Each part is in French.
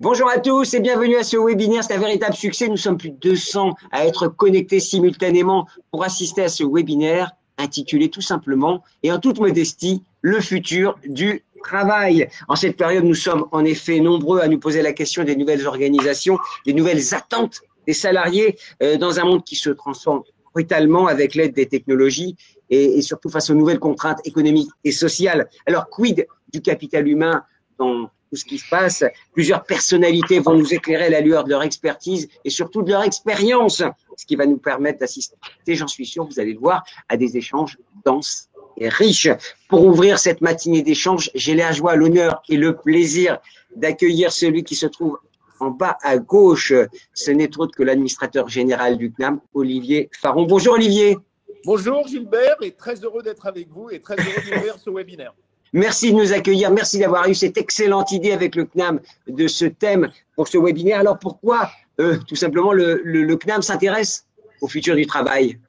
Bonjour à tous et bienvenue à ce webinaire. C'est un véritable succès. Nous sommes plus de 200 à être connectés simultanément pour assister à ce webinaire intitulé tout simplement et en toute modestie, le futur du travail. En cette période, nous sommes en effet nombreux à nous poser la question des nouvelles organisations, des nouvelles attentes des salariés dans un monde qui se transforme brutalement avec l'aide des technologies et surtout face aux nouvelles contraintes économiques et sociales. Alors, quid du capital humain dans tout ce qui se passe? Plusieurs personnalités vont nous éclairer à la lueur de leur expertise et surtout de leur expérience, ce qui va nous permettre d'assister, j'en suis sûr, vous allez le voir, à des échanges denses et riches. Pour ouvrir cette matinée d'échanges, j'ai la joie, l'honneur et le plaisir d'accueillir celui qui se trouve en bas à gauche. Ce n'est autre que l'administrateur général du CNAM, Olivier Faron. Bonjour Olivier. Bonjour Gilbert, et très heureux d'être avec vous et très heureux d'ouvrir ce webinaire. Merci de nous accueillir, merci d'avoir eu cette excellente idée avec le CNAM de ce thème pour ce webinaire. Alors pourquoi tout simplement le CNAM s'intéresse au futur du travail?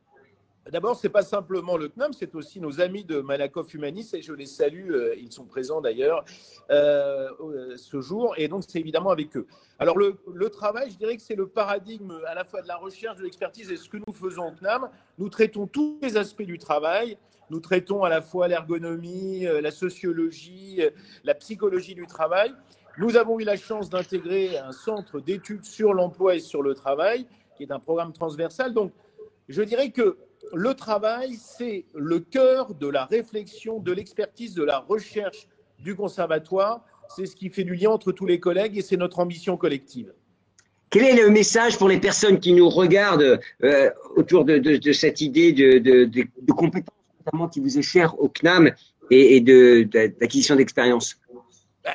D'abord, ce n'est pas simplement le CNAM, c'est aussi nos amis de Malakoff Humanis, et je les salue, ils sont présents d'ailleurs ce jour, et donc c'est évidemment avec eux. Alors le travail, je dirais que c'est le paradigme à la fois de la recherche, de l'expertise et ce que nous faisons au CNAM. Nous traitons tous les aspects du travail, nous traitons à la fois l'ergonomie, la sociologie, la psychologie du travail. Nous avons eu la chance d'intégrer un centre d'études sur l'emploi et sur le travail, qui est un programme transversal. Donc, je dirais que le travail, c'est le cœur de la réflexion, de l'expertise, de la recherche du conservatoire. C'est ce qui fait du lien entre tous les collègues et c'est notre ambition collective. Quel est le message pour les personnes qui nous regardent autour de cette idée de compétences, notamment qui vous est chère au CNAM et d'acquisition d'expérience?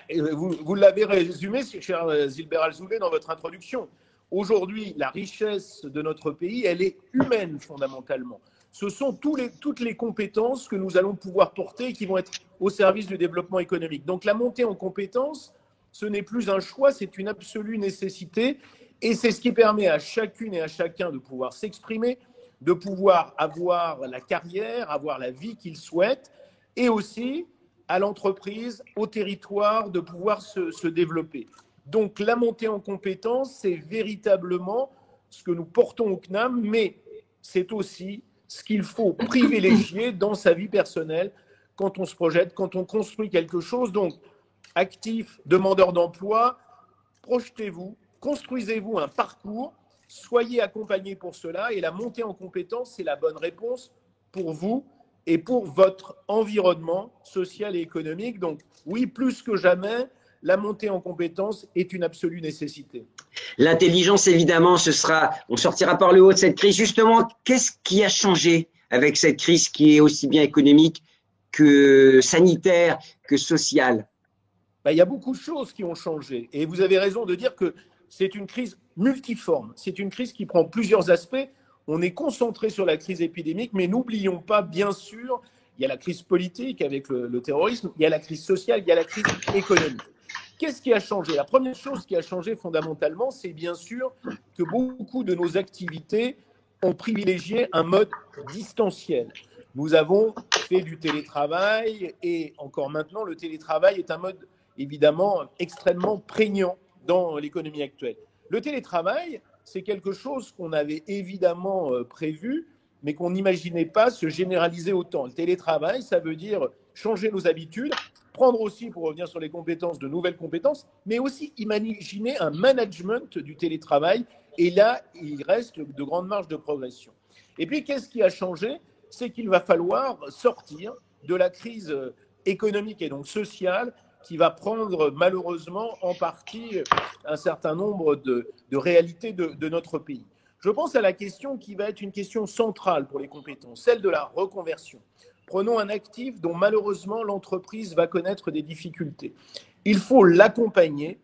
Vous l'avez résumé, cher Gilbert Alzoulet, dans votre introduction. Aujourd'hui, la richesse de notre pays, elle est humaine fondamentalement. Ce sont toutes les compétences que nous allons pouvoir porter et qui vont être au service du développement économique. Donc la montée en compétences, ce n'est plus un choix, c'est une absolue nécessité. Et c'est ce qui permet à chacune et à chacun de pouvoir s'exprimer, de pouvoir avoir la carrière, avoir la vie qu'il souhaite, et aussi à l'entreprise, au territoire, de pouvoir se développer. Donc, la montée en compétences, c'est véritablement ce que nous portons au CNAM, mais c'est aussi ce qu'il faut privilégier dans sa vie personnelle quand on se projette, quand on construit quelque chose. Donc, actifs, demandeurs d'emploi, projetez-vous, construisez-vous un parcours, soyez accompagnés pour cela, et la montée en compétences, c'est la bonne réponse pour vous et pour votre environnement social et économique. Donc, oui, plus que jamais, la montée en compétences est une absolue nécessité. L'intelligence, évidemment, on sortira par le haut de cette crise. Justement, qu'est-ce qui a changé avec cette crise qui est aussi bien économique que sanitaire, que sociale? Il y a beaucoup de choses qui ont changé. Et vous avez raison de dire que c'est une crise multiforme. C'est une crise qui prend plusieurs aspects. On est concentré sur la crise épidémique, mais n'oublions pas, bien sûr, il y a la crise politique avec le terrorisme, il y a la crise sociale, il y a la crise économique. Qu'est-ce qui a changé? La première chose qui a changé fondamentalement, c'est bien sûr que beaucoup de nos activités ont privilégié un mode distanciel. Nous avons fait du télétravail et encore maintenant, le télétravail est un mode évidemment extrêmement prégnant dans l'économie actuelle. Le télétravail, c'est quelque chose qu'on avait évidemment prévu, mais qu'on n'imaginait pas se généraliser autant. Le télétravail, ça veut dire changer nos habitudes, prendre aussi, pour revenir sur les compétences, de nouvelles compétences, mais aussi imaginer un management du télétravail. Et là, il reste de grandes marges de progression. Et puis, qu'est-ce qui a changé? C'est qu'il va falloir sortir de la crise économique et donc sociale qui va prendre malheureusement en partie un certain nombre de réalités de notre pays. Je pense à la question qui va être une question centrale pour les compétences, celle de la reconversion. Prenons un actif dont malheureusement l'entreprise va connaître des difficultés. Il faut l'accompagner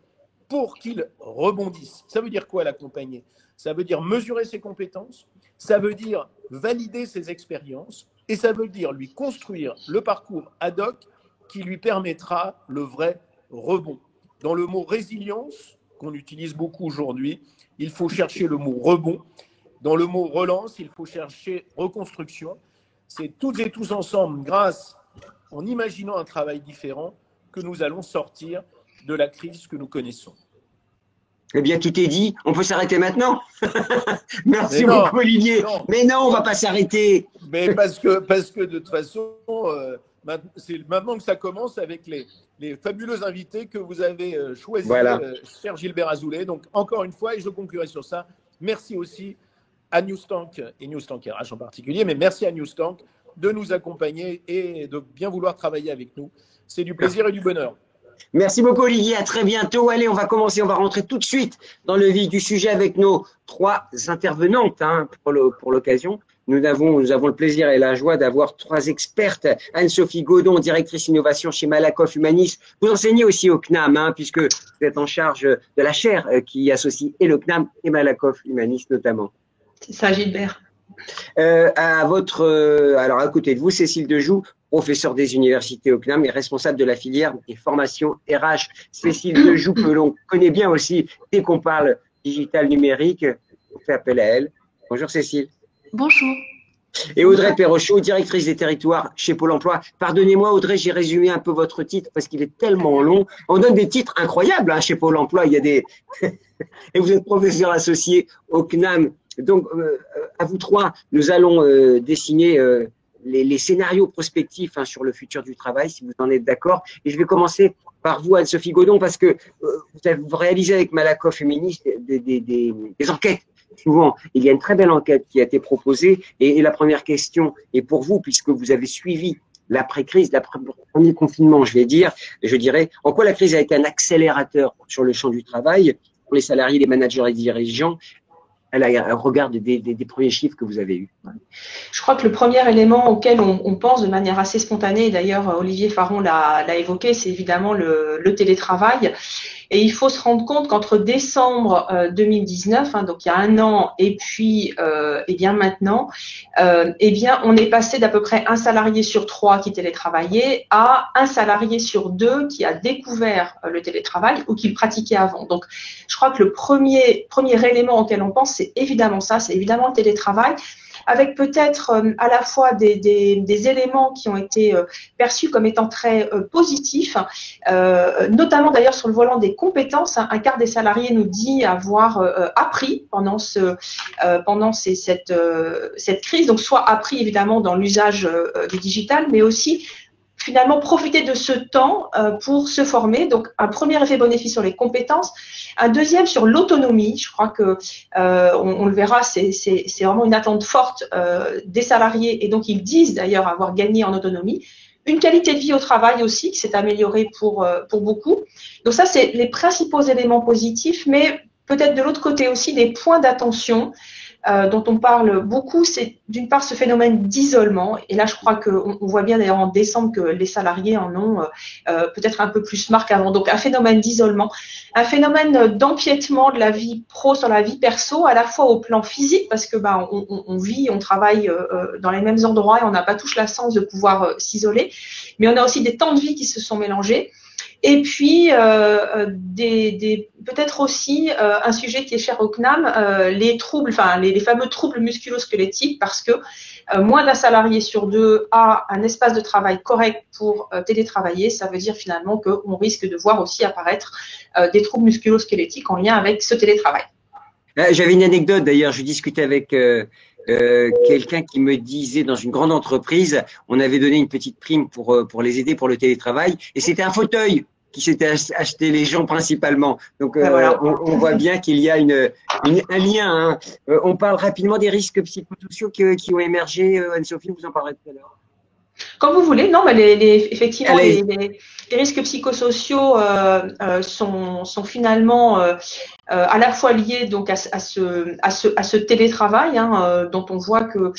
pour qu'il rebondisse. Ça veut dire quoi l'accompagner? Ça veut dire mesurer ses compétences, ça veut dire valider ses expériences et ça veut dire lui construire le parcours ad hoc qui lui permettra le vrai rebond. Dans le mot résilience, qu'on utilise beaucoup aujourd'hui, il faut chercher le mot rebond. Dans le mot relance, il faut chercher reconstruction. C'est toutes et tous ensemble, grâce, en imaginant un travail différent, que nous allons sortir de la crise que nous connaissons. Eh bien, tout est dit. On peut s'arrêter maintenant. Merci Mais non, beaucoup, Olivier. non. Mais non, on va pas s'arrêter. Mais parce que de toute façon, c'est maintenant que ça commence avec les fabuleux invités que vous avez choisis, Voilà. cher Gilbert Azoulay. Donc, encore une fois, et je conclurai sur ça, merci aussi à Newstank et Newstank RH en particulier, mais merci à Newstank de nous accompagner et de bien vouloir travailler avec nous. C'est du plaisir et du bonheur. Merci beaucoup, Olivier. À très bientôt. Allez, on va commencer. On va rentrer tout de suite dans le vif du sujet avec nos 3 intervenantes pour l'occasion. Nous avons le plaisir et la joie d'avoir 3 expertes. Anne-Sophie Godon, directrice innovation chez Malakoff Humanis. Vous enseignez aussi au CNAM, puisque vous êtes en charge de la chaire qui associe et le CNAM et Malakoff Humanis notamment. C'est ça, Gilbert. Alors à côté de vous, Cécile Dejoux, professeure des universités au CNAM et responsable de la filière des formations RH. Cécile Dejoux, que l'on connaît bien aussi dès qu'on parle digital numérique, on fait appel à elle. Bonjour Cécile. Bonjour. Et Audrey Perrochot, directrice des territoires chez Pôle emploi. Pardonnez-moi Audrey, j'ai résumé un peu votre titre parce qu'il est tellement long. On donne des titres incroyables chez Pôle emploi. Il y a des et vous êtes professeur associé au CNAM. Donc, à vous 3, nous allons dessiner les scénarios prospectifs sur le futur du travail, si vous en êtes d'accord. Et je vais commencer par vous, Anne-Sophie Godon, parce que vous réalisez avec Malakoff Humanis des enquêtes. Souvent, il y a une très belle enquête qui a été proposée. Et la première question est pour vous, puisque vous avez suivi l'après-crise, le premier confinement, je dirais, en quoi la crise a été un accélérateur sur le champ du travail pour les salariés, les managers et les dirigeants, au regard des premiers chiffres que vous avez eus. Je crois que le premier élément auquel on pense de manière assez spontanée, d'ailleurs Olivier Faron l'a évoqué, c'est évidemment le télétravail. Et il faut se rendre compte qu'entre décembre 2019, donc il y a 1 an, et puis et bien maintenant, on est passé d'à peu près 1 salarié sur 3 qui télétravaillait à 1 salarié sur 2 qui a découvert le télétravail ou qui le pratiquait avant. Donc, je crois que le premier élément auquel on pense, c'est évidemment ça, c'est évidemment le télétravail, avec peut-être à la fois des éléments qui ont été perçus comme étant très positifs, notamment d'ailleurs sur le volant des compétences. Un quart des salariés nous dit avoir appris pendant cette crise, donc soit appris évidemment dans l'usage du digital, mais aussi finalement profiter de ce temps pour se former. Donc, un premier effet bénéfice sur les compétences. Un deuxième sur l'autonomie. Je crois que on le verra, c'est vraiment une attente forte des salariés et donc ils disent d'ailleurs avoir gagné en autonomie. Une qualité de vie au travail aussi qui s'est améliorée pour beaucoup. Donc ça, c'est les principaux éléments positifs, mais peut-être de l'autre côté aussi des points d'attention dont on parle beaucoup, c'est d'une part ce phénomène d'isolement. Et là, je crois qu'on voit bien d'ailleurs en décembre que les salariés en ont peut-être un peu plus marque qu'avant. Donc, un phénomène d'isolement, un phénomène d'empiètement de la vie pro sur la vie perso, à la fois au plan physique, parce que on vit, on travaille dans les mêmes endroits et on n'a pas tous la chance de pouvoir s'isoler. Mais on a aussi des temps de vie qui se sont mélangés. Et puis, peut-être aussi un sujet qui est cher au CNAM, les troubles, les fameux troubles musculo-squelettiques, parce que moins d'un salarié sur 2 a un espace de travail correct pour télétravailler. Ça veut dire finalement qu'on risque de voir aussi apparaître des troubles musculo-squelettiques en lien avec ce télétravail. J'avais une anecdote d'ailleurs, je discutais avec quelqu'un qui me disait dans une grande entreprise, on avait donné une petite prime pour les aider pour le télétravail et c'était un fauteuil qui s'était acheté les gens principalement. Donc voilà. on voit bien qu'il y a un lien. On parle rapidement des risques psychosociaux qui ont émergé. Anne-Sophie, vous en parlerez tout à l'heure. Comme vous voulez, non, mais effectivement, les risques psychosociaux sont finalement à la fois liés donc à ce télétravail dont on voit que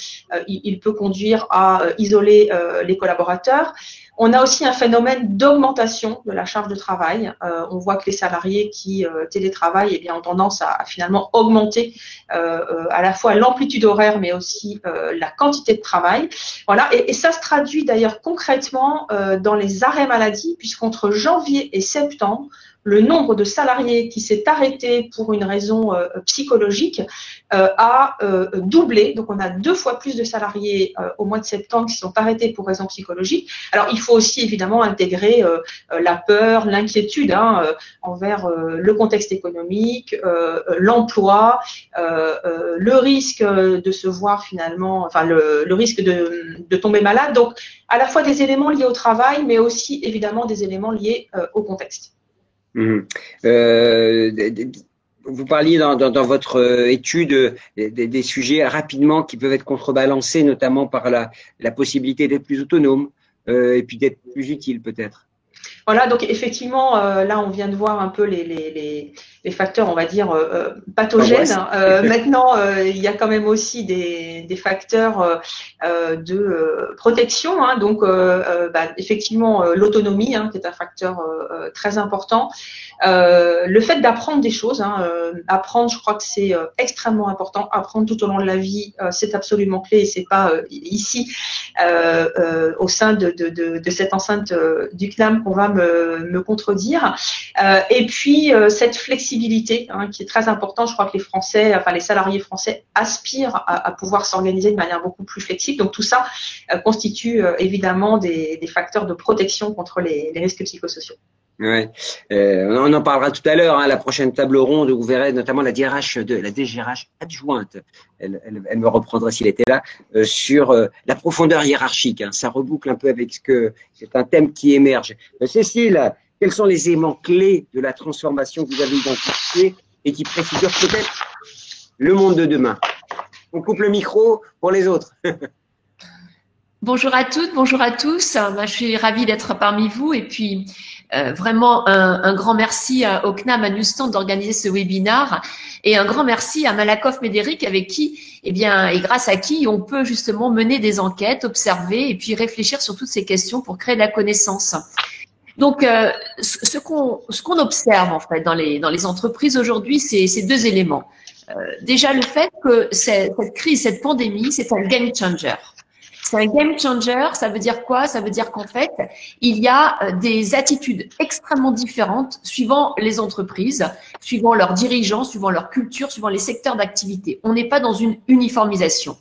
il peut conduire à isoler les collaborateurs. On a aussi un phénomène d'augmentation de la charge de travail. On voit que les salariés qui télétravaillent ont tendance à finalement augmenter à la fois l'amplitude horaire, mais aussi la quantité de travail. Voilà, et ça se traduit d'ailleurs concrètement dans les arrêts maladie, puisqu'entre janvier et septembre, le nombre de salariés qui s'est arrêté pour une raison psychologique a doublé. Donc, on a 2 fois plus de salariés au mois de septembre qui sont arrêtés pour raisons psychologiques. Alors, il faut aussi évidemment intégrer la peur, l'inquiétude envers le contexte économique, l'emploi, le risque de se voir finalement, enfin le risque de tomber malade. Donc, à la fois des éléments liés au travail, mais aussi évidemment des éléments liés au contexte. Vous parliez dans votre étude des sujets rapidement qui peuvent être contrebalancés, notamment par la possibilité d'être plus autonome et puis d'être plus utile peut-être. Voilà, donc effectivement, là, on vient de voir un peu les facteurs, on va dire, pathogènes. Maintenant, il y a quand même aussi des facteurs de protection. Donc, effectivement, l'autonomie, qui est un facteur très important. Le fait d'apprendre des choses, apprendre, je crois que c'est extrêmement important. Apprendre tout au long de la vie, c'est absolument clé et c'est pas ici, au sein de cette enceinte du CNAM qu'on va me contredire. Et puis cette flexibilité qui est très importante. Je crois que les salariés français aspirent à pouvoir s'organiser de manière beaucoup plus flexible. Donc tout ça constitue évidemment des facteurs de protection contre les risques psychosociaux. Ouais, on en parlera tout à l'heure. La prochaine table ronde, vous verrez notamment la DRH adjointe. Elle me reprendra s'il était là sur la profondeur hiérarchique. Ça reboucle un peu avec c'est un thème qui émerge. Cécile, quels sont les éléments clés de la transformation que vous avez identifiés et qui préfigurent peut-être le monde de demain? On coupe le micro pour les autres. Bonjour à toutes, bonjour à tous. Je suis ravie d'être parmi vous et puis vraiment un grand merci au CNAM à Newsstand d'organiser ce webinaire et un grand merci à Malakoff Médéric avec qui, et grâce à qui on peut justement mener des enquêtes, observer et puis réfléchir sur toutes ces questions pour créer de la connaissance. Donc, ce qu'on observe en fait dans les entreprises aujourd'hui, c'est 2 éléments. Déjà le fait que cette crise, cette pandémie, c'est un game changer. C'est un game changer, ça veut dire quoi? Ça veut dire qu'en fait, il y a des attitudes extrêmement différentes suivant les entreprises, suivant leurs dirigeants, suivant leur culture, suivant les secteurs d'activité. On n'est pas dans une uniformisation.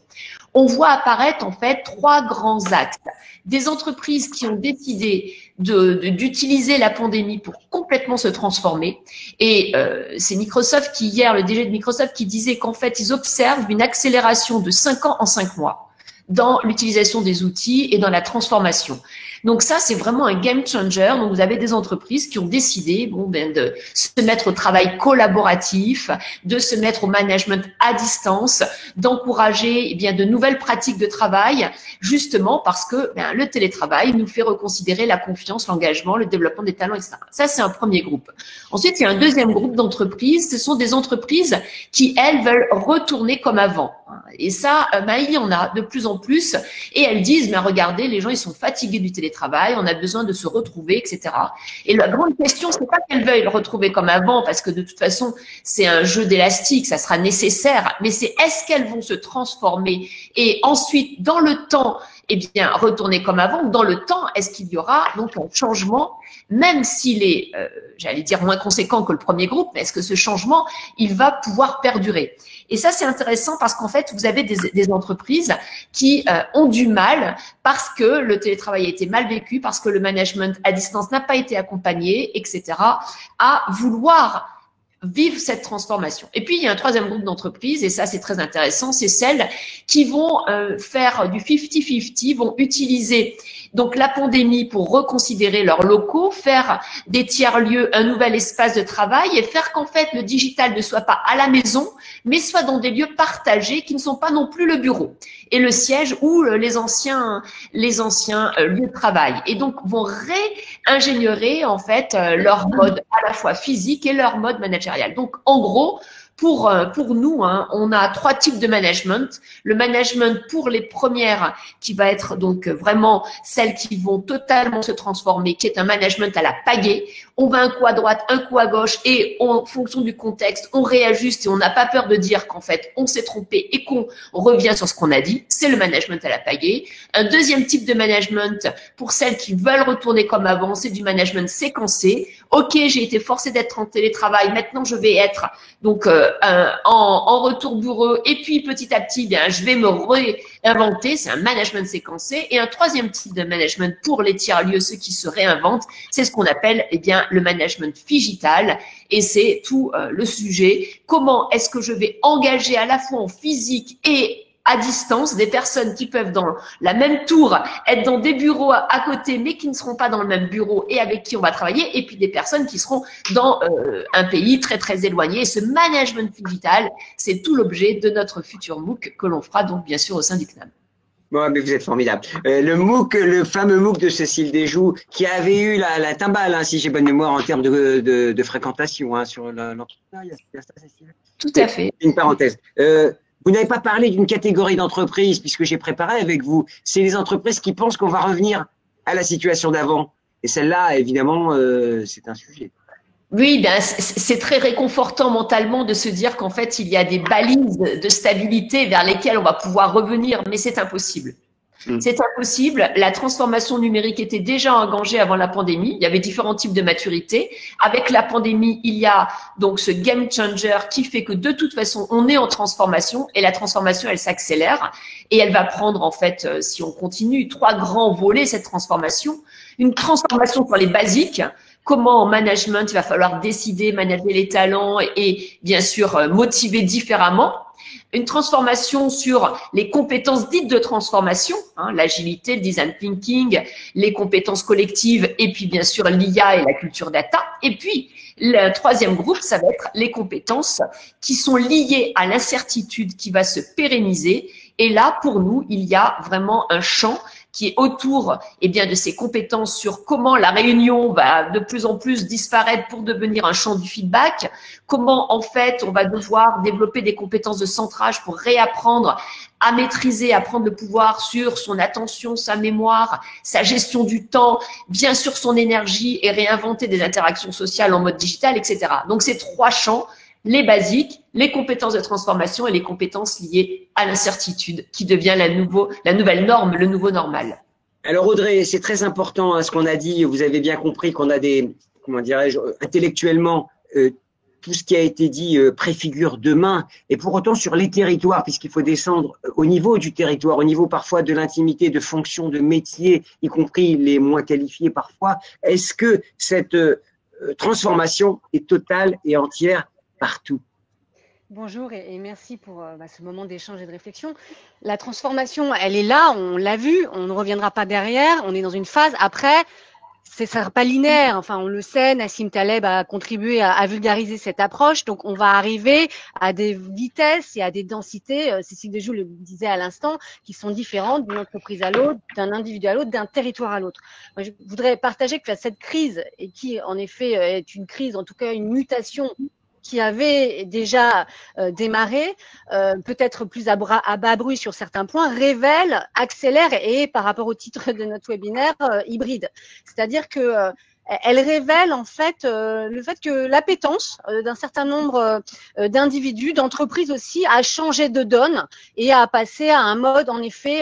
On voit apparaître en fait 3 grands axes. Des entreprises qui ont décidé d'utiliser la pandémie pour complètement se transformer. Et c'est Microsoft qui, hier, le DG de Microsoft qui disait qu'en fait, ils observent une accélération de 5 ans en 5 mois. Dans l'utilisation des outils et dans la transformation. Donc ça, c'est vraiment un game changer. Donc vous avez des entreprises qui ont décidé de se mettre au travail collaboratif, de se mettre au management à distance, d'encourager de nouvelles pratiques de travail, justement parce que le télétravail nous fait reconsidérer la confiance, l'engagement, le développement des talents, etc. Ça, c'est un premier groupe. Ensuite, il y a un deuxième groupe d'entreprises. Ce sont des entreprises qui, elles, veulent retourner comme avant. Et ça, il y en a de plus en plus. Et elles disent, regardez, les gens, ils sont fatigués du télétravail, on a besoin de se retrouver, etc. Et la grande question, c'est pas qu'elles veuillent le retrouver comme avant, parce que de toute façon, c'est un jeu d'élastique, ça sera nécessaire, mais c'est est-ce qu'elles vont se transformer et ensuite, dans le temps, retourner comme avant, ou dans le temps, est-ce qu'il y aura donc un changement, même s'il est, moins conséquent que le premier groupe, mais est-ce que ce changement, il va pouvoir perdurer? Et ça, c'est intéressant parce qu'en fait, vous avez des entreprises qui ont du mal parce que le télétravail a été mal vécu, parce que le management à distance n'a pas été accompagné, etc., à vouloir vivre cette transformation. Et puis, il y a un troisième groupe d'entreprises, et ça, c'est très intéressant, c'est celles qui vont faire du 50-50, vont utiliser donc la pandémie pour reconsidérer leurs locaux, faire des tiers-lieux un nouvel espace de travail et faire qu'en fait, le digital ne soit pas à la maison, mais soit dans des lieux partagés qui ne sont pas non plus le bureau et le siège ou les anciens lieux de travail. Et donc, vont réingénierer en fait leur mode à la fois physique et leur mode managérial. Donc, en gros, Pour nous, hein, on a 3 types de management. Le management pour les premières, qui va être donc vraiment celles qui vont totalement se transformer, qui est un management à la pagaie. On va un coup à droite, un coup à gauche, et en fonction du contexte, on réajuste et on n'a pas peur de dire qu'en fait, on s'est trompé et qu'on revient sur ce qu'on a dit. C'est le management à la pagaie. Un deuxième type de management pour celles qui veulent retourner comme avant, c'est du management séquencé. Ok, j'ai été forcée d'être en télétravail, maintenant je vais être donc en retour bureau, et puis petit à petit, bien, je vais me réinventer. C'est un management séquencé. Et un troisième type de management pour les tiers-lieux, ceux qui se réinventent, c'est ce qu'on appelle le management phygital. Et c'est tout le sujet. Comment est-ce que je vais engager à la fois en physique et à distance des personnes qui peuvent dans la même tour être dans des bureaux à côté, mais qui ne seront pas dans le même bureau et avec qui on va travailler, et puis des personnes qui seront dans un pays très très éloigné. Et ce management digital, c'est tout l'objet de notre futur MOOC que l'on fera donc bien sûr au sein du CNAM. Bon, mais vous êtes formidable. Le MOOC, le fameux MOOC de Cécile Desjous, qui avait eu la timbale, hein, si j'ai bonne mémoire, en termes de fréquentation, hein, sur l'entrepreneuriat. Tout à fait. Une parenthèse. Vous n'avez pas parlé d'une catégorie d'entreprises, puisque j'ai préparé avec vous. C'est les entreprises qui pensent qu'on va revenir à la situation d'avant. Et celle-là, évidemment, c'est un sujet. Oui, ben, c'est très réconfortant mentalement de se dire qu'en fait, il y a des balises de stabilité vers lesquelles on va pouvoir revenir, mais c'est impossible. C'est impossible. La transformation numérique était déjà engagée avant la pandémie. Il y avait différents types de maturité. Avec la pandémie, il y a donc ce game changer qui fait que de toute façon, on est en transformation, et la transformation, elle s'accélère, et elle va prendre en fait, si on continue, 3 grands volets, cette transformation. Une transformation sur les basiques. Comment en management, il va falloir décider, manager les talents et bien sûr motiver différemment. Une transformation sur les compétences dites de transformation, hein, l'agilité, le design thinking, les compétences collectives, et puis bien sûr l'IA et la culture data. Et puis, le troisième groupe, ça va être les compétences qui sont liées à l'incertitude qui va se pérenniser. Et là, pour nous, il y a vraiment un champ qui est autour de ces compétences sur comment la réunion va de plus en plus disparaître pour devenir un champ du feedback, comment en fait on va devoir développer des compétences de centrage pour réapprendre à maîtriser, à prendre le pouvoir sur son attention, sa mémoire, sa gestion du temps, bien sûr son énergie, et réinventer des interactions sociales en mode digital, etc. Donc ces 3 champs, les basiques, les compétences de transformation et les compétences liées à l'incertitude, qui devient la nouvelle norme, le nouveau normal. Alors Audrey, c'est très important, hein, ce qu'on a dit. Vous avez bien compris qu'on a des, comment dirais-je, intellectuellement, tout ce qui a été dit préfigure demain. Et pour autant, sur les territoires, puisqu'il faut descendre au niveau du territoire, au niveau parfois de l'intimité, de fonctions, de métiers, y compris les moins qualifiés parfois, est-ce que cette transformation est totale et entière partout? Bonjour et merci pour ce moment d'échange et de réflexion. La transformation, elle est là, on l'a vu, on ne reviendra pas derrière, on est dans une phase. Après, ça sera pas linéaire. Enfin, on le sait, Nassim Taleb a contribué à vulgariser cette approche. Donc, on va arriver à des vitesses et à des densités, Cécile Desjous le disait à l'instant, qui sont différentes d'une entreprise à l'autre, d'un individu à l'autre, d'un territoire à l'autre. Moi, je voudrais partager que cette crise, et qui en effet est une crise, en tout cas une mutation qui avait déjà démarré, peut-être plus à bas bruit sur certains points, révèle, accélère, et par rapport au titre de notre webinaire, hybride. C'est-à-dire que elle révèle en fait le fait que l'appétence d'un certain nombre d'individus, d'entreprises aussi, a changé de donne et a passé à un mode en effet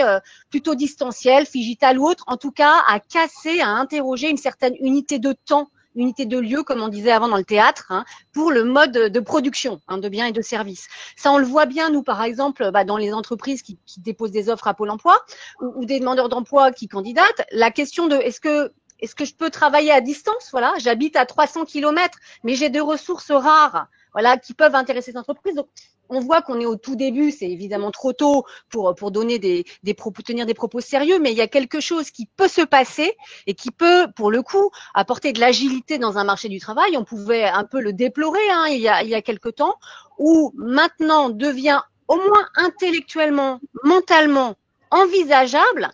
plutôt distanciel, digital ou autre, en tout cas à casser, à interroger une certaine unité de temps, unité de lieu, comme on disait avant dans le théâtre, hein, pour le mode de production de biens et de services. Ça, on le voit bien, nous, par exemple, dans les entreprises qui déposent des offres à Pôle emploi ou des demandeurs d'emploi qui candidatent. La question de est-ce que je peux travailler à distance? Voilà, j'habite à 300 kilomètres, mais j'ai des ressources rares, voilà, qui peuvent intéresser ces entreprises. Donc, on voit qu'on est au tout début, c'est évidemment trop tôt pour donner tenir des propos sérieux, mais il y a quelque chose qui peut se passer et qui peut, pour le coup, apporter de l'agilité dans un marché du travail. On pouvait un peu le déplorer il y a quelque temps, où maintenant devient au moins intellectuellement, mentalement envisageable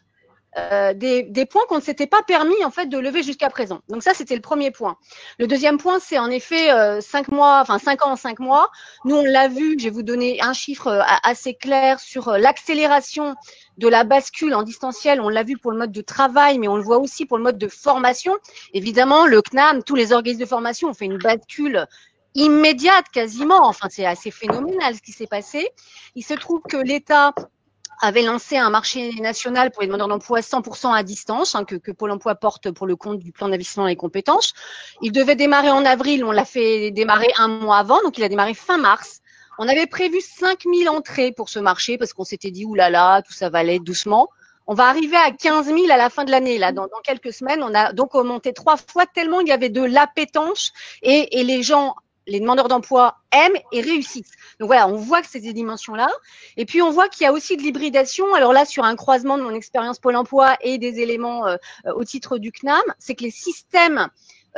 des points qu'on ne s'était pas permis en fait de lever jusqu'à présent. Donc ça, c'était le premier point. Le deuxième point, c'est en effet 5 ans en 5 mois. Nous, on l'a vu, je vais vous donner un chiffre assez clair sur l'accélération de la bascule en distanciel. On l'a vu pour le mode de travail, mais on le voit aussi pour le mode de formation. Évidemment, le CNAM, tous les organismes de formation ont fait une bascule immédiate quasiment. Enfin, c'est assez phénoménal ce qui s'est passé. Il se trouve que l'État avait lancé un marché national pour les demandeurs d'emploi 100% à distance, que Pôle emploi porte pour le compte du plan d'investissement et compétences. Il devait démarrer en avril, on l'a fait démarrer un mois avant, donc il a démarré fin mars. On avait prévu 5000 entrées pour ce marché parce qu'on s'était dit, oulala, tout ça va aller doucement. On va arriver à 15 000 à la fin de l'année. Là, dans quelques semaines, on a donc augmenté 3 fois tellement il y avait de l'appétence et les gens, les demandeurs d'emploi aiment et réussissent. Donc voilà, on voit que c'est des dimensions-là. Et puis, on voit qu'il y a aussi de l'hybridation. Alors là, sur un croisement de mon expérience Pôle emploi et des éléments au titre du CNAM, c'est que les systèmes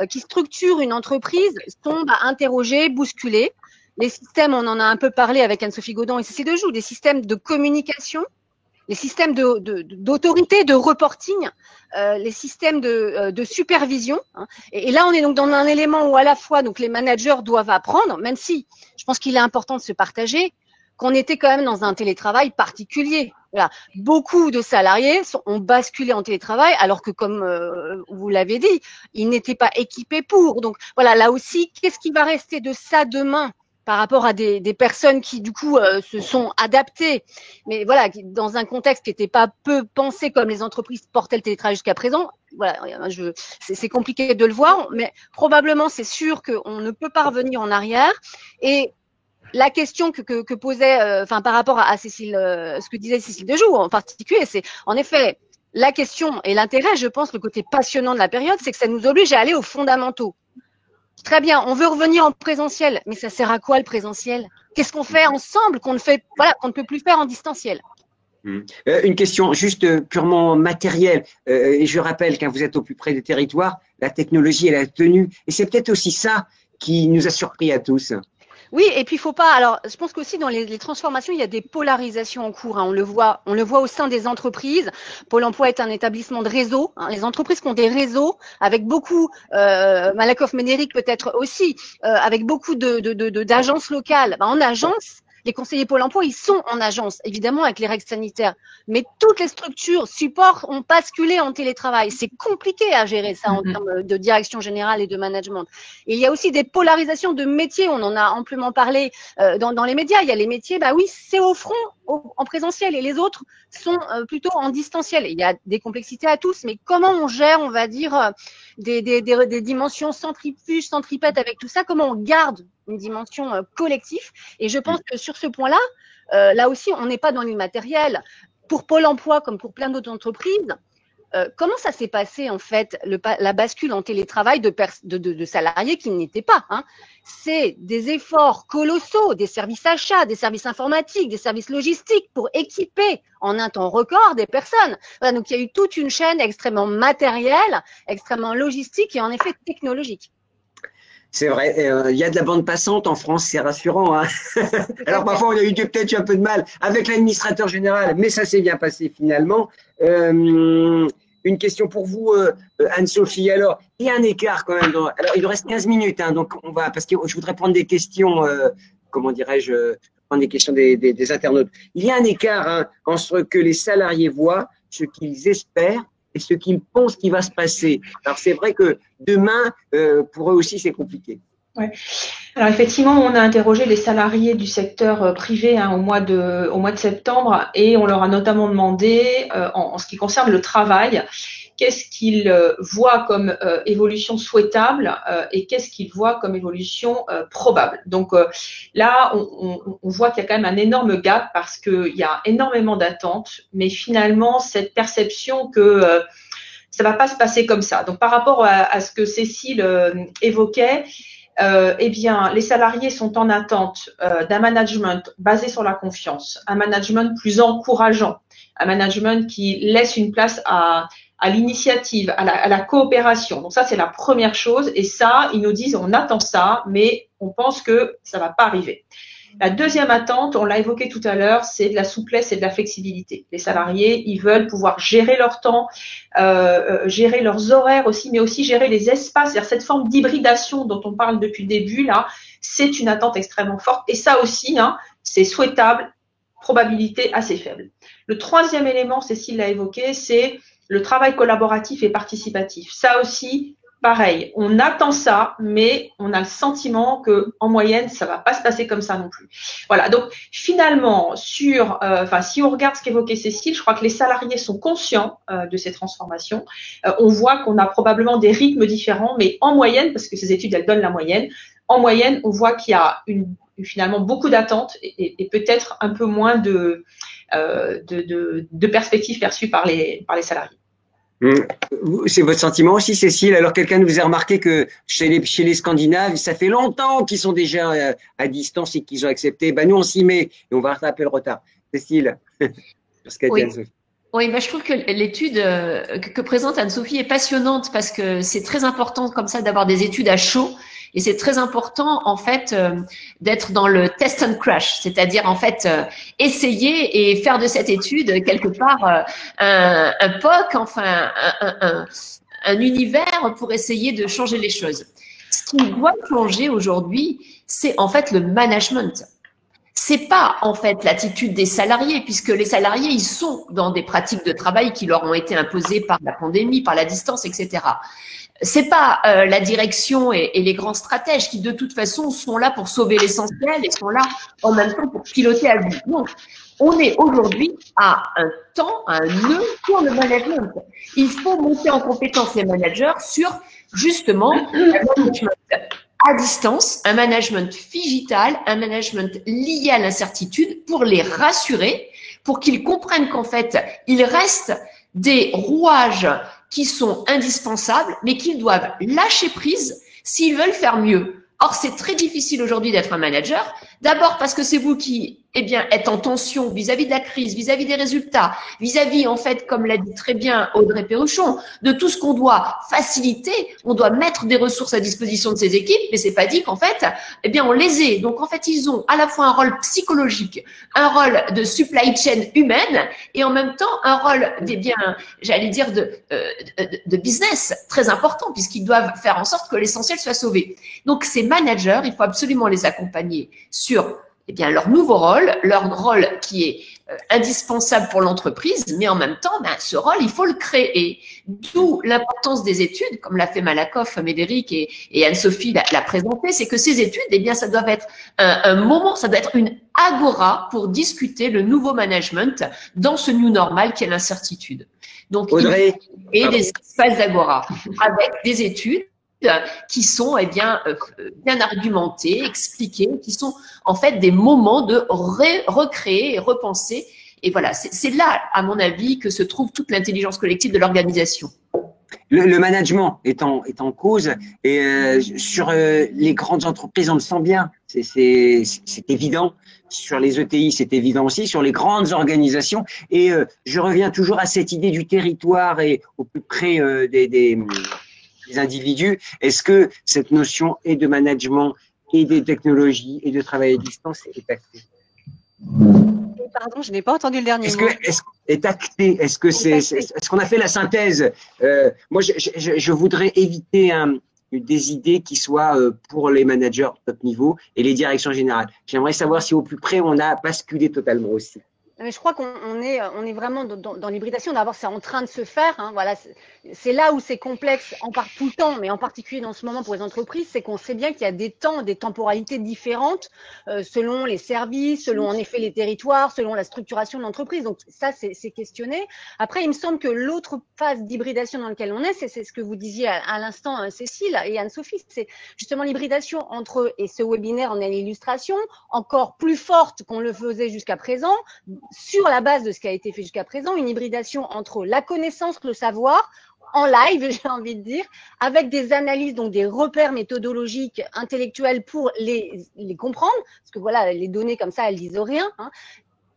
qui structurent une entreprise sont à interroger, bousculer. Les systèmes, on en a un peu parlé avec Anne-Sophie Godon et Cécile Dejoux, des systèmes de communication, les systèmes d'autorité, de reporting, les systèmes de supervision. Hein. Et là, on est donc dans un élément où à la fois donc les managers doivent apprendre, même si je pense qu'il est important de se partager, qu'on était quand même dans un télétravail particulier. Voilà. Beaucoup de salariés ont basculé en télétravail, alors que comme vous l'avez dit, ils n'étaient pas équipés pour. Donc voilà, là aussi, qu'est-ce qui va rester de ça demain ? Par rapport à des personnes qui, du coup, se sont adaptées, mais voilà, dans un contexte qui n'était pas peu pensé comme les entreprises portaient le télétravail jusqu'à présent. Voilà, c'est compliqué de le voir, mais probablement, c'est sûr qu'on ne peut pas revenir en arrière. Et la question que posait, par rapport à Cécile, ce que disait Cécile Dejoux en particulier, c'est en effet la question et l'intérêt, je pense, le côté passionnant de la période, c'est que ça nous oblige à aller aux fondamentaux. Très bien, on veut revenir en présentiel, mais ça sert à quoi le présentiel? Qu'est-ce qu'on fait ensemble qu'on ne peut plus faire en distanciel? Une question juste purement matérielle. Et je rappelle, quand vous êtes au plus près des territoires, la technologie, elle a tenu. Et c'est peut-être aussi ça qui nous a surpris à tous. Oui, et puis il faut pas. Alors, je pense qu'aussi dans les transformations, il y a des polarisations en cours. Hein. On le voit au sein des entreprises. Pôle emploi est un établissement de réseau. Hein. Les entreprises qui ont des réseaux avec beaucoup, Malakoff Médéric peut-être aussi, avec beaucoup d'agences locales. En agence, les conseillers Pôle emploi, ils sont en agence, évidemment avec les règles sanitaires. Mais toutes les structures support ont basculé en télétravail. C'est compliqué à gérer ça en termes de direction générale et de management. Et il y a aussi des polarisations de métiers. On en a amplement parlé dans les médias. Il y a les métiers, oui, c'est au front, en présentiel, et les autres sont plutôt en distanciel. Il y a des complexités à tous, mais comment on gère, on va dire, des dimensions centrifuges, centripètes avec tout ça? Comment on garde une dimension collective? Et je pense que sur ce point-là, là aussi, on n'est pas dans l'immatériel. Pour Pôle emploi, comme pour plein d'autres entreprises, comment ça s'est passé en fait la bascule en télétravail de salariés qui n'étaient pas, hein? C'est des efforts colossaux, des services achats, des services informatiques, des services logistiques pour équiper en un temps record des personnes. Voilà, donc il y a eu toute une chaîne extrêmement matérielle, extrêmement logistique et en effet technologique. C'est vrai, il y a de la bande passante en France, c'est rassurant. Hein. Alors parfois on a eu peut-être un peu de mal avec l'administrateur général, mais ça s'est bien passé finalement. Une question pour vous, Anne-Sophie. Alors, il y a un écart quand même. Alors, il nous reste 15 minutes, hein, donc parce que je voudrais prendre des questions, comment dirais-je, prendre des questions des internautes. Il y a un écart entre ce que les salariés voient, ce qu'ils espèrent et ce qu'ils pensent qui va se passer. Alors, c'est vrai que demain, pour eux aussi, c'est compliqué. Ouais. Alors effectivement, on a interrogé les salariés du secteur privé au mois de septembre et on leur a notamment demandé, en ce qui concerne le travail, qu'est-ce qu'ils voient comme évolution souhaitable et qu'est-ce qu'ils voient comme évolution probable. Donc là, on voit qu'il y a quand même un énorme gap parce qu'il y a énormément d'attentes, mais finalement, cette perception que ça va pas se passer comme ça. Donc par rapport à ce que Cécile évoquait, eh bien, les salariés sont en attente d'un management basé sur la confiance, un management plus encourageant, un management qui laisse une place à l'initiative, à la coopération. Donc ça, c'est la première chose. Et ça, ils nous disent, on attend ça, mais on pense que ça va pas arriver. La deuxième attente, on l'a évoqué tout à l'heure, c'est de la souplesse et de la flexibilité. Les salariés, ils veulent pouvoir gérer leur temps, gérer leurs horaires aussi, mais aussi gérer les espaces. C'est-à-dire cette forme d'hybridation dont on parle depuis le début, là, c'est une attente extrêmement forte. Et ça aussi, hein, c'est souhaitable, probabilité assez faible. Le troisième élément, Cécile l'a évoqué, c'est le travail collaboratif et participatif. Ça aussi, pareil, on attend ça, mais on a le sentiment que en moyenne, ça va pas se passer comme ça non plus. Voilà. Donc finalement, si on regarde ce qu'évoquait Cécile, je crois que les salariés sont conscients de ces transformations. On voit qu'on a probablement des rythmes différents, mais en moyenne, parce que ces études elles donnent la moyenne, en moyenne, on voit qu'il y a finalement beaucoup d'attentes et peut-être un peu moins de perspectives perçues par les salariés. C'est votre sentiment aussi, Cécile? Alors, quelqu'un nous a remarqué que chez les Scandinaves, ça fait longtemps qu'ils sont déjà à distance et qu'ils ont accepté. Ben, nous, on s'y met et on va rattraper le retard. Cécile, sur ce qu'a dit Anne-Sophie. Oui, je trouve que l'étude que présente Anne-Sophie est passionnante parce que c'est très important comme ça d'avoir des études à chaud. Et c'est très important, en fait, d'être dans le test and crash, c'est-à-dire, en fait, essayer et faire de cette étude, quelque part, un POC, enfin, un univers pour essayer de changer les choses. Ce qui doit changer aujourd'hui, c'est, en fait, le management. C'est pas, en fait, l'attitude des salariés, puisque les salariés, ils sont dans des pratiques de travail qui leur ont été imposées par la pandémie, par la distance, etc. C'est pas la direction et les grands stratèges qui de toute façon sont là pour sauver l'essentiel et sont là en même temps pour piloter à vue. Donc, on est aujourd'hui à un nœud pour le management. Il faut monter en compétence les managers sur justement un management à distance, un management figital, un management lié à l'incertitude pour les rassurer, pour qu'ils comprennent qu'en fait, il reste des rouages qui sont indispensables, mais qu'ils doivent lâcher prise s'ils veulent faire mieux. Or, c'est très difficile aujourd'hui d'être un manager. D'abord parce que c'est vous qui, êtes en tension vis-à-vis de la crise, vis-à-vis des résultats, vis-à-vis, en fait, comme l'a dit très bien Audrey Perruchon, de tout ce qu'on doit faciliter. On doit mettre des ressources à disposition de ces équipes, mais c'est pas dit qu'en fait, on les ait. Donc, en fait, ils ont à la fois un rôle psychologique, un rôle de supply chain humaine et en même temps un rôle, j'allais dire, de business très important puisqu'ils doivent faire en sorte que l'essentiel soit sauvé. Donc, ces managers, il faut absolument les accompagner sur leur nouveau rôle, leur rôle qui est indispensable pour l'entreprise, mais en même temps, ce rôle, il faut le créer. D'où l'importance des études, comme l'a fait Malakoff, Médéric et Anne-Sophie l'a présenté, c'est que ces études, ça doit être un moment, ça doit être une agora pour discuter le nouveau management dans ce new normal qui est l'incertitude. Donc, Audrey, et des espaces d'agora avec des études qui sont bien argumentés, expliqués, qui sont en fait des moments de recréer et repenser. Et voilà, c'est là, à mon avis, que se trouve toute l'intelligence collective de l'organisation. Le management est en cause et sur les grandes entreprises, on le sent bien, c'est évident. Sur les ETI, c'est évident aussi, sur les grandes organisations. Et je reviens toujours à cette idée du territoire et au plus près des individus. Est-ce que cette notion et de management et des technologies et de travail à distance est actée? Pardon, je n'ai pas entendu le dernier mot. Est acté? Est-ce qu'on a fait la synthèse? Moi, je voudrais éviter des idées qui soient pour les managers top niveau et les directions générales. J'aimerais savoir si au plus près on a basculé totalement aussi. Mais je crois qu'on est vraiment dans l'hybridation. D'abord, c'est en train de se faire. Hein, voilà, c'est là où c'est complexe, tout le temps, mais en particulier dans ce moment pour les entreprises, c'est qu'on sait bien qu'il y a des temps, des temporalités différentes selon les services, selon en effet les territoires, selon la structuration de l'entreprise. Donc ça, c'est questionné. Après, il me semble que l'autre phase d'hybridation dans laquelle on est, c'est ce que vous disiez à l'instant, Cécile et Anne-Sophie, c'est justement l'hybridation entre, et ce webinaire en est l'illustration, encore plus forte qu'on le faisait jusqu'à présent, sur la base de ce qui a été fait jusqu'à présent, une hybridation entre la connaissance, le savoir, en live, j'ai envie de dire, avec des analyses, donc des repères méthodologiques, intellectuels pour les comprendre, parce que voilà, les données comme ça, elles disent rien, hein,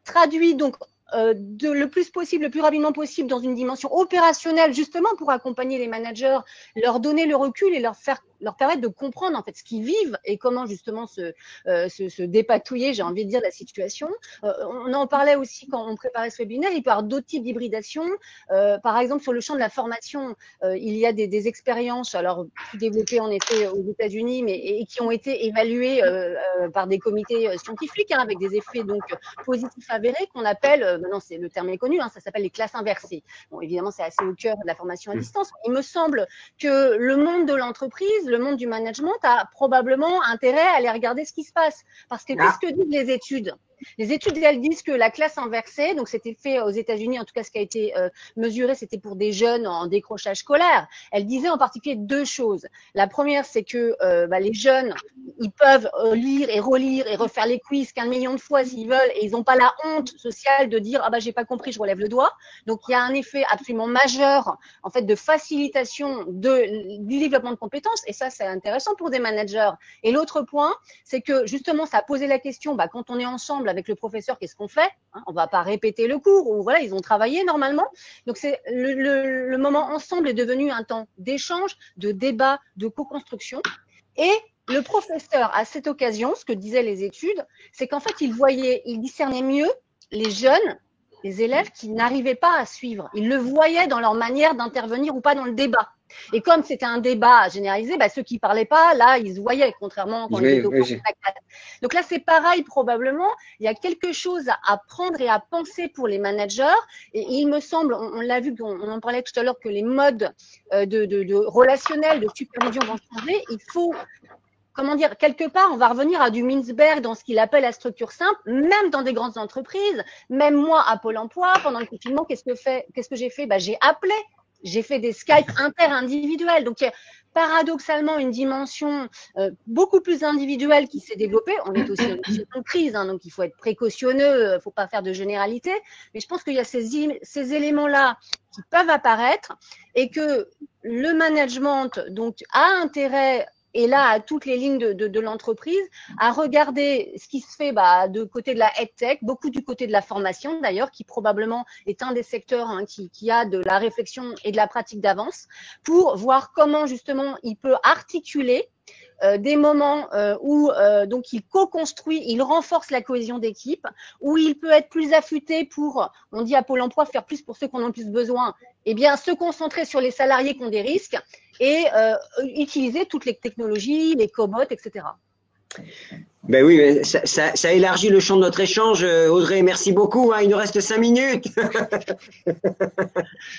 traduit donc le plus possible, le plus rapidement possible dans une dimension opérationnelle, justement pour accompagner les managers, leur donner le recul et leur faire leur permettre de comprendre en fait ce qu'ils vivent et comment justement se dépatouiller, j'ai envie de dire, de la situation. On en parlait aussi quand on préparait ce webinaire. Il peut y avoir d'autres types d'hybridation. Par exemple, sur le champ de la formation, il y a des expériences, alors plus développées en effet aux États-Unis, mais et qui ont été évaluées par des comités scientifiques avec des effets donc positifs avérés qu'on appelle, maintenant c'est le terme est connu, ça s'appelle les classes inversées. Bon, évidemment, c'est assez au cœur de la formation à distance. Il me semble que le monde de l'entreprise, le monde du management a probablement intérêt à aller regarder ce qui se passe. Parce que qu'est-ce que disent les études ? Les études, elles disent que la classe inversée, donc c'était fait aux États-Unis, en tout cas ce qui a été mesuré, c'était pour des jeunes en décrochage scolaire. Elle disait en particulier deux choses. La première, c'est que les jeunes, ils peuvent lire et relire et refaire les quiz 15 millions de fois s'ils veulent, et ils n'ont pas la honte sociale de dire j'ai pas compris, je relève le doigt. Donc il y a un effet absolument majeur en fait de facilitation du développement de compétences, et ça c'est intéressant pour des managers. Et l'autre point, c'est que justement ça a posé la question quand on est ensemble avec le professeur, qu'est-ce qu'on fait ? On va pas répéter le cours, ou voilà, ils ont travaillé normalement. Donc c'est le moment ensemble est devenu un temps d'échange, de débat, de co-construction. Et le professeur, à cette occasion, ce que disaient les études, c'est qu'en fait, il discernait mieux les jeunes, les élèves qui n'arrivaient pas à suivre. Ils le voyaient dans leur manière d'intervenir ou pas dans le débat. Et comme c'était un débat généralisé, ceux qui parlaient pas, là, ils se voyaient, contrairement quand ils étaient au cours de la classe. Donc là, c'est pareil, probablement. Il y a quelque chose à apprendre et à penser pour les managers. Et il me semble, on l'a vu, on en parlait tout à l'heure, que les modes de relationnel, de supervision vont changer. Il faut, quelque part, on va revenir à du Mintzberg dans ce qu'il appelle la structure simple, même dans des grandes entreprises. Même moi, à Pôle emploi, pendant le confinement, qu'est-ce que j'ai fait ? J'ai appelé. J'ai fait des Skype inter-individuels. Donc, il y a paradoxalement une dimension beaucoup plus individuelle qui s'est développée. On est aussi en situation de crise, donc il faut être précautionneux, il ne faut pas faire de généralité. Mais je pense qu'il y a ces éléments-là qui peuvent apparaître et que le management donc a intérêt, et là, à toutes les lignes de l'entreprise, à regarder ce qui se fait de côté de la EdTech, beaucoup du côté de la formation d'ailleurs, qui probablement est un des secteurs qui a de la réflexion et de la pratique d'avance, pour voir comment justement il peut articuler des moments où donc il co-construit, il renforce la cohésion d'équipe, où il peut être plus affûté pour, on dit à Pôle emploi, faire plus pour ceux qui en ont le plus besoin, se concentrer sur les salariés qui ont des risques et utiliser toutes les technologies, les cobots, etc. Ben oui, mais ça élargit le champ de notre échange. Audrey, merci beaucoup. Il nous reste 5 minutes.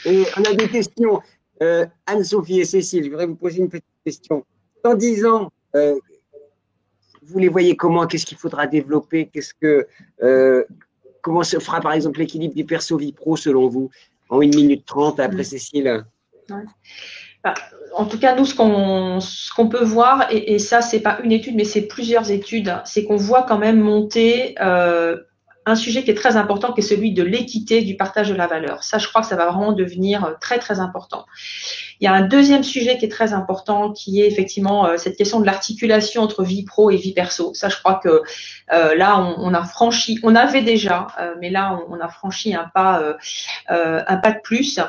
Et on a des questions. Anne-Sophie et Cécile, je voudrais vous poser une petite question. Dans 10 ans, vous les voyez comment? Qu'est-ce qu'il faudra développer? Comment se fera par exemple l'équilibre du perso-vie pro selon vous? En 1 minute 30 après Cécile. Ouais. En tout cas, nous, ce qu'on peut voir, et ça, c'est pas une étude, mais c'est plusieurs études, c'est qu'on voit quand même monter un sujet qui est très important, qui est celui de l'équité du partage de la valeur. Ça, je crois que ça va vraiment devenir très, très important. Il y a un deuxième sujet qui est très important, qui est effectivement cette question de l'articulation entre vie pro et vie perso. Ça, je crois que là, on a franchi, on avait déjà, mais là, on a franchi un pas de plus.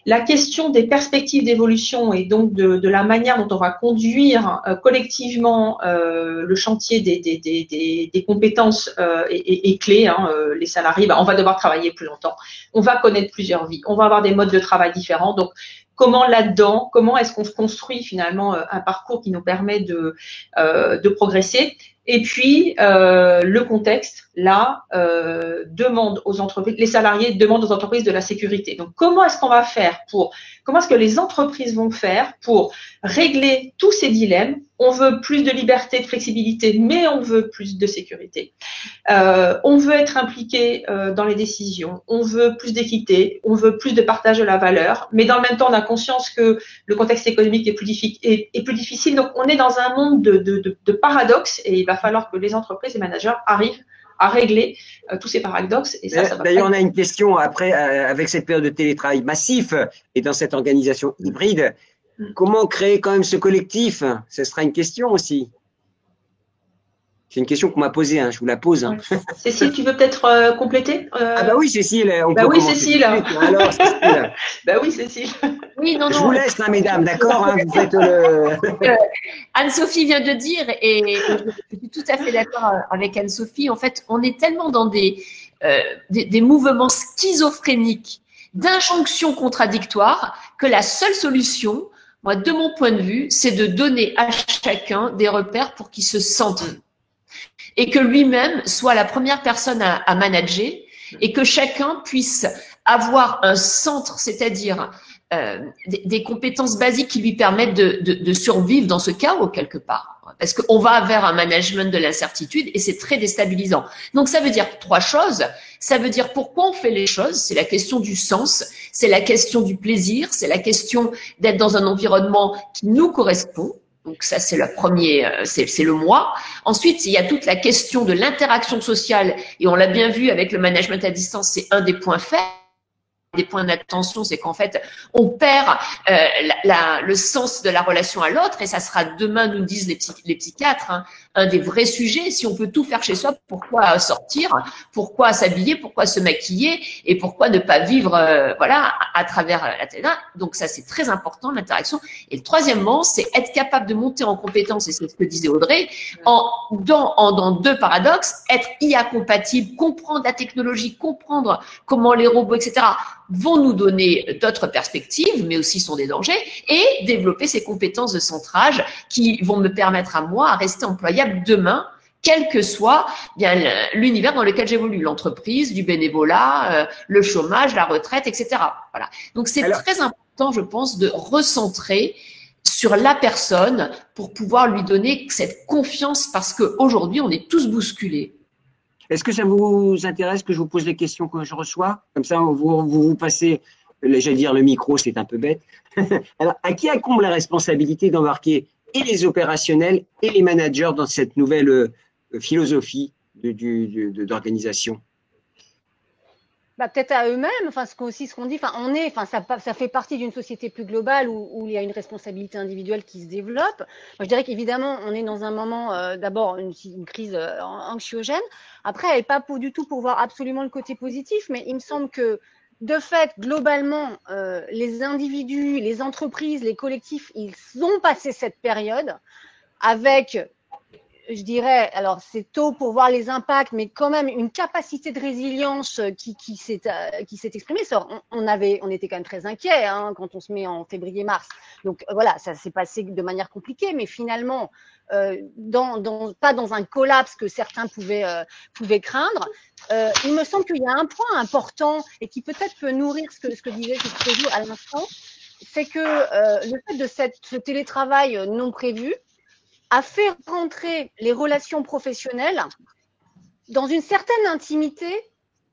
La question des perspectives d'évolution et donc de la manière dont on va conduire collectivement le chantier des compétences est clé. Les salariés, on va devoir travailler plus longtemps, on va connaître plusieurs vies, on va avoir des modes de travail différents. Donc, comment là-dedans, comment est-ce qu'on se construit finalement un parcours qui nous permet de progresser? Et puis, le contexte, là, demande aux entreprises, les salariés demandent aux entreprises de la sécurité. Donc, comment est-ce que les entreprises vont faire pour régler tous ces dilemmes? On veut plus de liberté, de flexibilité, mais on veut plus de sécurité. On veut être impliqué dans les décisions, on veut plus d'équité, on veut plus de partage de la valeur, mais dans le même temps, on a conscience que le contexte économique est plus difficile. Donc, on est dans un monde de paradoxes et il va falloir que les entreprises et les managers arrivent à régler tous ces paradoxes. Et ça va. D'ailleurs, on a une question après, avec cette période de télétravail massif et dans cette organisation hybride. Comment créer quand même ce collectif? Ce sera une question aussi. C'est une question qu'on m'a posée, hein, je vous la pose. Hein. Ouais. Cécile, tu veux peut-être compléter Ah bah oui, Cécile. Bah oui, Cécile. Alors, Cécile. Bah oui, Cécile. Oui, non, Je vous laisse, hein, mesdames, d'accord, hein, vous faites le… Anne-Sophie vient de dire, et je suis tout à fait d'accord avec Anne-Sophie, en fait, on est tellement dans des mouvements schizophréniques, d'injonctions contradictoires, que la seule solution, moi, de mon point de vue, c'est de donner à chacun des repères pour qu'il se sente et que lui-même soit la première personne à manager et que chacun puisse avoir un centre, c'est-à-dire des compétences basiques qui lui permettent de survivre dans ce chaos quelque part. Parce qu'on va vers un management de l'incertitude et c'est très déstabilisant. Donc ça veut dire trois choses. Ça veut dire pourquoi on fait les choses. C'est la question du sens, c'est la question du plaisir, c'est la question d'être dans un environnement qui nous correspond. Donc ça, c'est le premier, c'est le moi. Ensuite, il y a toute la question de l'interaction sociale et on l'a bien vu avec le management à distance, c'est un des points faibles. Des points d'attention, c'est qu'en fait, on perd le sens de la relation à l'autre et ça sera demain, nous disent les psychiatres, hein, un des vrais sujets. Si on peut tout faire chez soi, pourquoi sortir, pourquoi s'habiller, pourquoi se maquiller et pourquoi ne pas vivre voilà, à travers la télé. Donc ça, c'est très important, l'interaction. Et troisièmement, c'est être capable de monter en compétence, et c'est ce que disait Audrey, dans deux paradoxes, être IA compatible, comprendre la technologie, comprendre comment les robots, etc., vont nous donner d'autres perspectives, mais aussi sont des dangers, et développer ces compétences de centrage qui vont me permettre à moi à rester employable demain, quel que soit bien l'univers dans lequel j'évolue, l'entreprise, du bénévolat, le chômage, la retraite, etc. Voilà. Donc c'est très important, je pense, de recentrer sur la personne pour pouvoir lui donner cette confiance, parce qu'aujourd'hui, on est tous bousculés. Est-ce que ça vous intéresse que je vous pose les questions que je reçois? Comme ça, vous passez, j'allais dire le micro, c'est un peu bête. Alors, à qui incombe la responsabilité d'embarquer et les opérationnels et les managers dans cette nouvelle philosophie d'organisation? Bah, peut-être à eux-mêmes, enfin, ce qu'on dit, enfin, ça fait partie d'une société plus globale où il y a une responsabilité individuelle qui se développe. Moi, je dirais qu'évidemment, on est dans un moment, d'abord, une crise anxiogène. Après, elle n'est pas du tout pour voir absolument le côté positif, mais il me semble que, de fait, globalement, les individus, les entreprises, les collectifs, ils ont passé cette période avec, je dirais, alors c'est tôt pour voir les impacts, mais quand même une capacité de résilience qui s'est exprimée. On était quand même très inquiets hein, quand on se met en février-mars. Donc voilà, ça s'est passé de manière compliquée, mais finalement, pas dans un collapse que certains pouvaient craindre. Il me semble qu'il y a un point important et qui peut-être peut nourrir ce que disait Cécile à l'instant, c'est que le fait de ce télétravail non prévu a fait rentrer les relations professionnelles dans une certaine intimité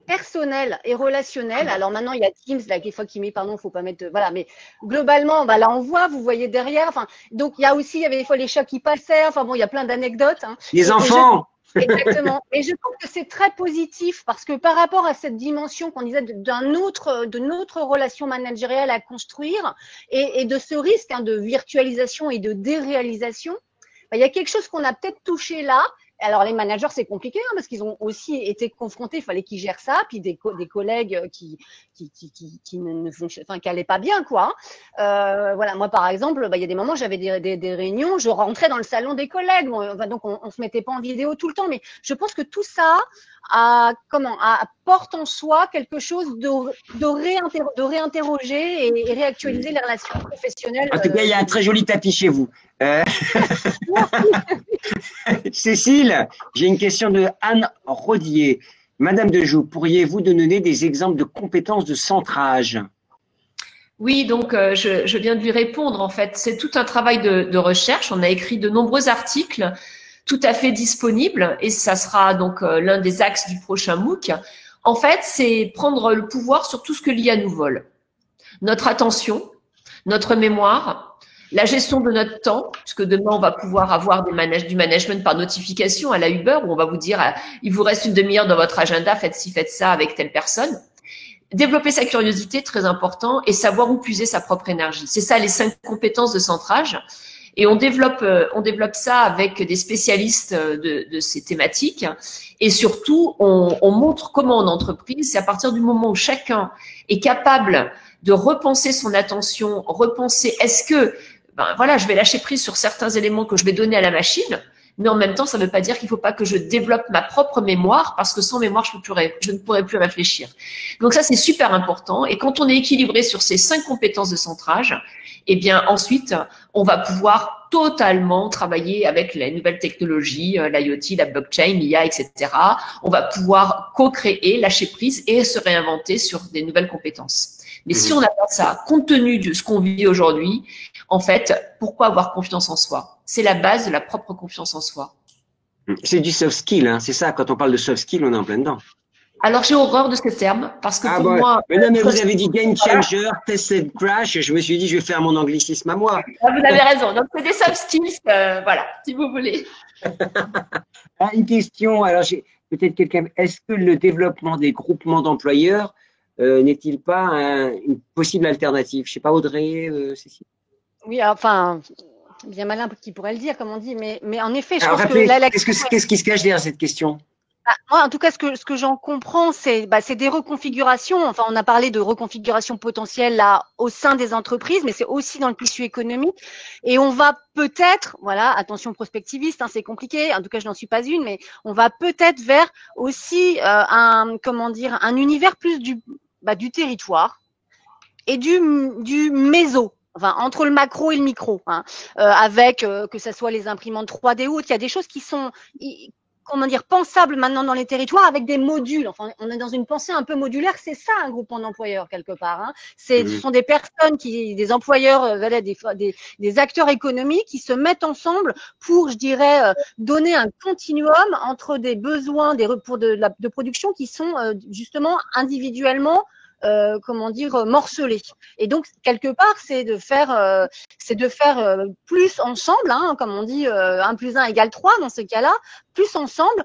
personnelle et relationnelle. Alors maintenant, il y a Teams, là, des fois qui met, pardon, faut pas mettre, voilà, mais globalement, bah, là, on voit, vous voyez derrière, enfin, donc il y avait des fois les chats qui passaient, enfin bon, il y a plein d'anecdotes. Hein. Les enfants! Exactement. Et je pense que c'est très positif parce que par rapport à cette dimension qu'on disait de notre relation managériale à construire et de ce risque hein, de virtualisation et de déréalisation, il y a quelque chose qu'on a peut-être touché là. Alors, les managers, c'est compliqué hein, parce qu'ils ont aussi été confrontés, il fallait qu'ils gèrent ça, puis des collègues qui ne fonctionnent, enfin, qui allaient pas bien, quoi. Voilà, moi, par exemple, il y a des moments, j'avais des réunions, je rentrais dans le salon des collègues, donc on se mettait pas en vidéo tout le temps, mais je pense que tout ça porte en soi quelque chose de réinterroger et réactualiser les relations professionnelles. En tout cas, il y a un très joli tapis chez vous. Cécile, j'ai une question de Anne Rodier. Madame Dejoux, pourriez-vous nous donner des exemples de compétences de centrage? Oui, donc je viens de lui répondre. En fait, c'est tout un travail de recherche. On a écrit de nombreux articles tout à fait disponibles et ça sera donc l'un des axes du prochain MOOC. En fait, c'est prendre le pouvoir sur tout ce que l'IA nous vole. Notre attention, notre mémoire, la gestion de notre temps, puisque demain, on va pouvoir avoir du management par notification à la Uber, où on va vous dire, il vous reste une demi-heure dans votre agenda, faites ci, faites ça avec telle personne. Développer sa curiosité, très important, et savoir où puiser sa propre énergie. C'est ça les 5 compétences de centrage. Et on développe ça avec des spécialistes de ces thématiques. Et surtout, on montre comment en entreprise, c'est à partir du moment où chacun est capable de repenser son attention, repenser est-ce que, voilà, je vais lâcher prise sur certains éléments que je vais donner à la machine, mais en même temps, ça ne veut pas dire qu'il ne faut pas que je développe ma propre mémoire, parce que sans mémoire, je ne pourrais plus réfléchir. Donc ça, c'est super important. Et quand on est équilibré sur ces 5 compétences de centrage, eh bien ensuite, on va pouvoir totalement travailler avec les nouvelles technologies, l'IoT, la blockchain, l'IA, etc. On va pouvoir co-créer, lâcher prise et se réinventer sur des nouvelles compétences. Mais si on n'a pas ça, compte tenu de ce qu'on vit aujourd'hui, en fait, pourquoi avoir confiance en soi? C'est la base de la propre confiance en soi. C'est du soft skill, hein. C'est ça, quand on parle de soft skill, on est en plein dedans. Alors, j'ai horreur de ce terme, parce que pour moi… Mais non, mais vous avez dit game changer, tested crash, et je me suis dit, je vais faire mon anglicisme à moi. Vous avez raison. Donc, c'est des soft skills, voilà, si vous voulez. Une question, alors peut-être quelqu'un, est-ce que le développement des groupements d'employeurs n'est-il pas une possible alternative? Je sais pas, Audrey, Cécile. Oui, enfin, bien malin qui pourrait le dire, comme on dit, mais en effet, je alors, pense rappelez, que qu'est-ce qui se cache derrière cette question? Moi, en tout cas, ce que j'en comprends, c'est des reconfigurations. Enfin, on a parlé de reconfiguration potentielle là au sein des entreprises, mais c'est aussi dans le tissu économique. Et on va peut-être, voilà, attention prospectiviste, hein, c'est compliqué. En tout cas, je n'en suis pas une, mais on va peut-être vers aussi un univers plus du territoire et du méso. Enfin, entre le macro et le micro, hein, avec que ça soit les imprimantes 3D ou autres, il y a des choses qui sont pensable maintenant dans les territoires avec des modules. Enfin, on est dans une pensée un peu modulaire. C'est ça un groupement d'employeurs quelque part. Hein. Ce sont des personnes des employeurs, des acteurs économiques qui se mettent ensemble pour, je dirais, donner un continuum entre des besoins de production qui sont justement individuellement morcelés. Et donc quelque part, c'est de faire plus ensemble, hein, comme on dit, 1 + 1 = 3 dans ce cas-là, plus ensemble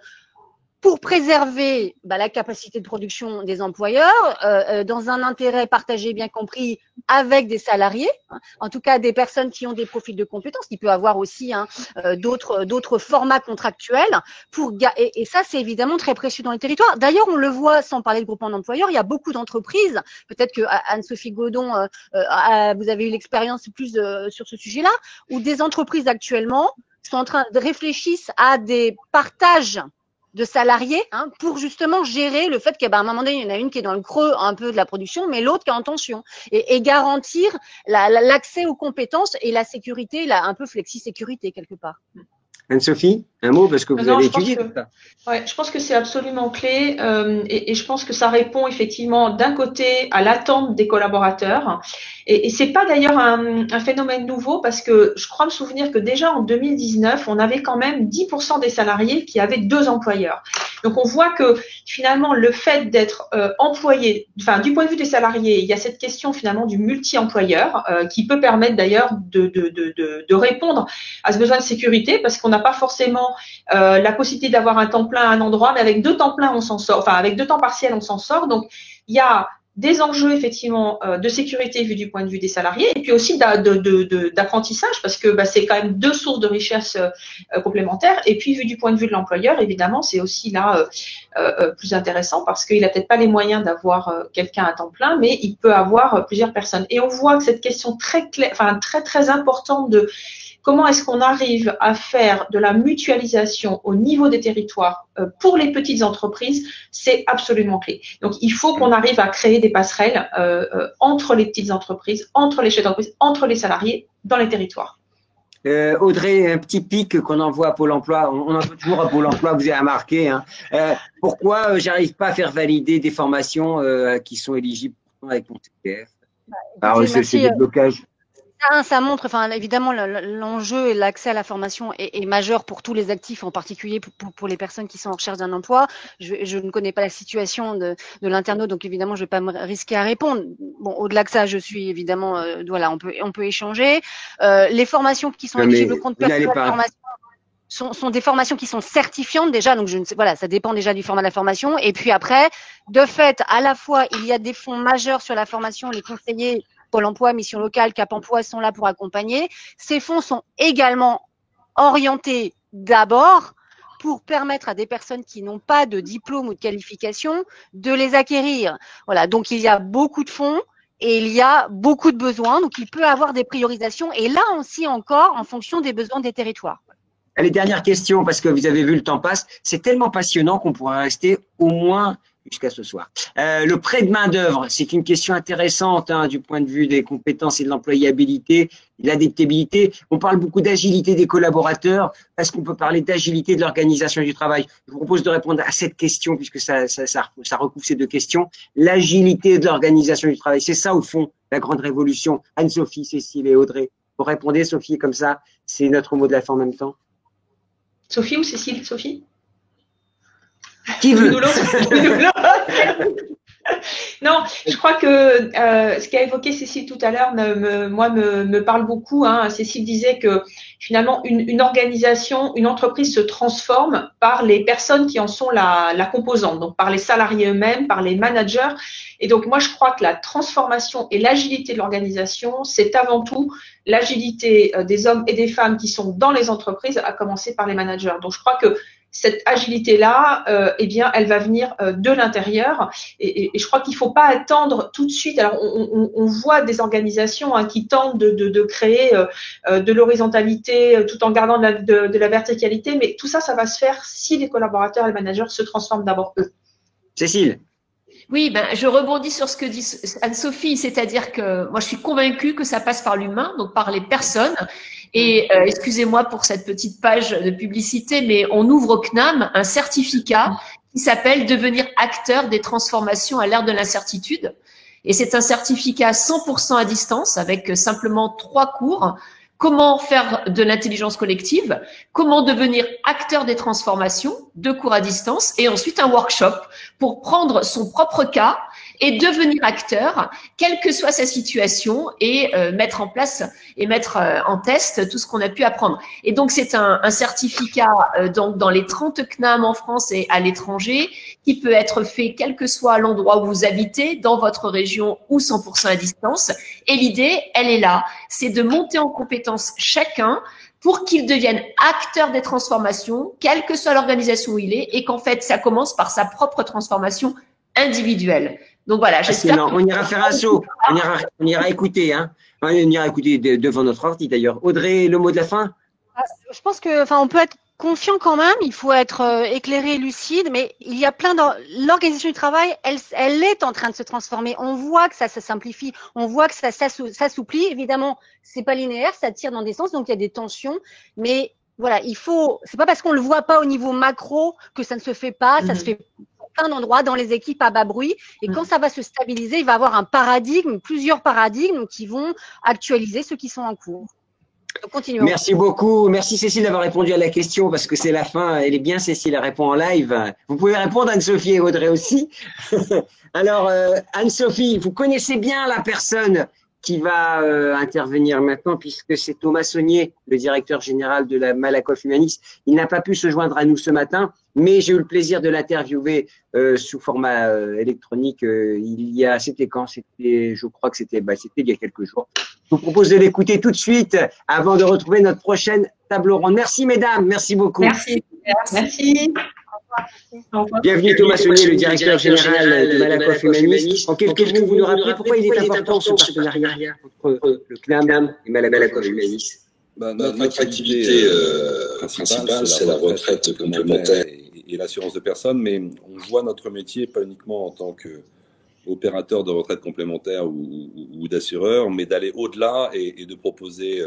pour préserver la capacité de production des employeurs dans un intérêt partagé, bien compris, avec des salariés, hein, en tout cas des personnes qui ont des profils de compétences, qui peut avoir aussi d'autres formats contractuels et ça c'est évidemment très précieux dans les territoires. D'ailleurs, on le voit sans parler de groupement d'employeurs, il y a beaucoup d'entreprises, peut-être que Anne-Sophie Godon, vous avez eu l'expérience plus sur ce sujet-là, où des entreprises actuellement sont en train de réfléchir à des partages de salariés, hein, pour justement gérer le fait qu'à un moment donné, il y en a une qui est dans le creux un peu de la production, mais l'autre qui est en tension, et garantir l'accès aux compétences et la sécurité, un peu flexi-sécurité quelque part. Anne-Sophie, un mot, parce que vous avez étudié tout ça. Ouais, je pense que c'est absolument clé et je pense que ça répond effectivement d'un côté à l'attente des collaborateurs et c'est pas d'ailleurs un phénomène nouveau parce que je crois me souvenir que déjà en 2019, on avait quand même 10% des salariés qui avaient 2 employeurs. Donc on voit que finalement le fait d'être employé, enfin du point de vue des salariés, il y a cette question finalement du multi-employeur qui peut permettre d'ailleurs de répondre à ce besoin de sécurité parce qu'on n'a pas forcément la possibilité d'avoir un temps plein à un endroit, mais avec 2 temps pleins on s'en sort, enfin avec 2 temps partiels on s'en sort. Donc il y a des enjeux effectivement de sécurité vu du point de vue des salariés et puis aussi d'apprentissage parce que c'est quand même 2 sources de richesse complémentaires et puis vu du point de vue de l'employeur évidemment c'est aussi là plus intéressant parce qu'il a peut-être pas les moyens d'avoir quelqu'un à temps plein mais il peut avoir plusieurs personnes et on voit que cette question très claire, enfin très très importante de comment est-ce qu'on arrive à faire de la mutualisation au niveau des territoires pour les petites entreprises, c'est absolument clé. Donc, il faut qu'on arrive à créer des passerelles entre les petites entreprises, entre les chefs d'entreprise, entre les salariés dans les territoires. Audrey, un petit pic qu'on envoie à Pôle emploi, on envoie toujours à Pôle emploi, vous avez remarqué. Hein. Pourquoi j'arrive pas à faire valider des formations qui sont éligibles avec mon CPF? Alors, c'est des blocages. Ça montre, enfin évidemment, l'enjeu et l'accès à la formation est majeur pour tous les actifs, en particulier pour les personnes qui sont en recherche d'un emploi. Je ne connais pas la situation de l'internaute, donc évidemment, je ne vais pas me risquer à répondre. Bon, au-delà de ça, je suis évidemment, voilà, on peut échanger. Les formations qui sont éligibles au compte personnel de formation sont des formations qui sont certifiantes déjà, donc je ne sais, voilà, ça dépend déjà du format de la formation. Et puis après, de fait, à la fois, il y a des fonds majeurs sur la formation, les conseillers Pôle emploi, Mission locale, Cap emploi sont là pour accompagner. Ces fonds sont également orientés d'abord pour permettre à des personnes qui n'ont pas de diplôme ou de qualification de les acquérir. Voilà, donc il y a beaucoup de fonds et il y a beaucoup de besoins, donc il peut y avoir des priorisations et là aussi encore en fonction des besoins des territoires. Allez, dernière question, parce que vous avez vu, le temps passe. C'est tellement passionnant qu'on pourrait rester au moins jusqu'à ce soir. Le prêt de main-d'œuvre, c'est une question intéressante du point de vue des compétences et de l'employabilité, de l'adaptabilité. On parle beaucoup d'agilité des collaborateurs. Est-ce qu'on peut parler d'agilité de l'organisation du travail? Je vous propose de répondre à cette question, puisque ça recouvre ces deux questions. L'agilité de l'organisation du travail, c'est ça, au fond, la grande révolution. Anne-Sophie, Cécile et Audrey. Vous répondez, Sophie, comme ça, c'est notre mot de la fin en même temps. Sophie ou Cécile? Sophie? Qui veut? Non, je crois que ce qu'a évoqué Cécile tout à l'heure me parle beaucoup. Cécile disait que finalement une organisation, une entreprise se transforme par les personnes qui en sont la composante, donc par les salariés eux-mêmes, par les managers. Et donc moi je crois que la transformation et l'agilité de l'organisation, c'est avant tout l'agilité des hommes et des femmes qui sont dans les entreprises, à commencer par les managers. Donc je crois que cette agilité-là, elle va venir de l'intérieur. Et je crois qu'il ne faut pas attendre tout de suite. Alors, on voit des organisations qui tentent de créer de l'horizontalité tout en gardant de la verticalité. Mais tout ça, ça va se faire si les collaborateurs et les managers se transforment d'abord eux. Cécile? Oui, je rebondis sur ce que dit Anne-Sophie, c'est-à-dire que moi, je suis convaincue que ça passe par l'humain, donc par les personnes. Et excusez-moi pour cette petite page de publicité, mais on ouvre au CNAM un certificat qui s'appelle Devenir acteur des transformations à l'ère de l'incertitude. Et c'est un certificat 100% à distance avec simplement 3 cours. Comment faire de l'intelligence collective, comment devenir acteur des transformations, 2 cours à distance, et ensuite un workshop pour prendre son propre cas et devenir acteur, quelle que soit sa situation, et mettre en place et mettre en test tout ce qu'on a pu apprendre. Et donc, c'est un certificat donc dans les 30 CNAM en France et à l'étranger, qui peut être fait quel que soit l'endroit où vous habitez, dans votre région ou 100% à distance. Et l'idée, elle est là, c'est de monter en compétence chacun pour qu'il devienne acteur des transformations, quelle que soit l'organisation où il est, et qu'en fait, ça commence par sa propre transformation individuelle. Donc voilà, j'espère. On ira faire un saut, on ira écouter, On ira écouter devant notre ordi d'ailleurs. Audrey, le mot de la fin? Je pense que, on peut être confiant quand même, il faut être éclairé, lucide, mais il y a l'organisation du travail, elle est en train de se transformer. On voit que ça se simplifie, on voit que ça s'assouplit. Évidemment, c'est pas linéaire, ça tire dans des sens, donc il y a des tensions, mais voilà, c'est pas parce qu'on le voit pas au niveau macro que ça ne se fait pas, ça se fait plein d'endroits, dans les équipes à bas bruit. Et quand ça va se stabiliser, il va y avoir plusieurs paradigmes qui vont actualiser ceux qui sont en cours. Donc, continuons. Merci beaucoup. Merci Cécile d'avoir répondu à la question parce que c'est la fin. Elle est bien, Cécile, elle répond en live. Vous pouvez répondre, Anne-Sophie et Audrey aussi. Alors, Anne-Sophie, vous connaissez bien la personne qui va intervenir maintenant puisque c'est Thomas Saunier, le directeur général de la Malakoff Humanis. Il n'a pas pu se joindre à nous ce matin, mais j'ai eu le plaisir de l'interviewer sous format électronique. C'était quand? Je crois que c'était il y a quelques jours. Je vous propose de l'écouter tout de suite avant de retrouver notre prochaine table ronde. Merci mesdames, merci beaucoup. Merci. Bienvenue Thomas Saunier, le directeur général de Malakoff Humanis. En quelques mots, vous nous rappelez pourquoi il est important ce partenariat entre le CNAM et Malakoff Humanis? Notre activité principale, c'est la retraite complémentaire et l'assurance de personnes, mais on voit notre métier pas uniquement en tant qu'opérateur de retraite complémentaire ou d'assureur, mais d'aller au-delà et de proposer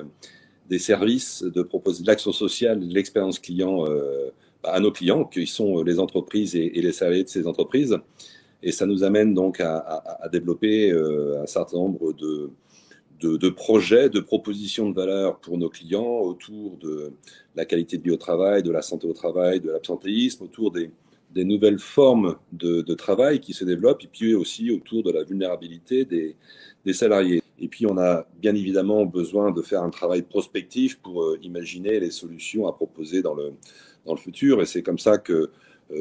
des services, de proposer de l'action sociale, de l'expérience client à nos clients, qui sont les entreprises et les salariés de ces entreprises. Et ça nous amène donc à développer un certain nombre de projets, de propositions de valeur pour nos clients autour de la qualité de vie au travail, de la santé au travail, de l'absentéisme, autour des nouvelles formes de travail qui se développent, et puis aussi autour de la vulnérabilité des salariés. Et puis on a bien évidemment besoin de faire un travail prospectif pour imaginer les solutions à proposer dans le futur, et c'est comme ça que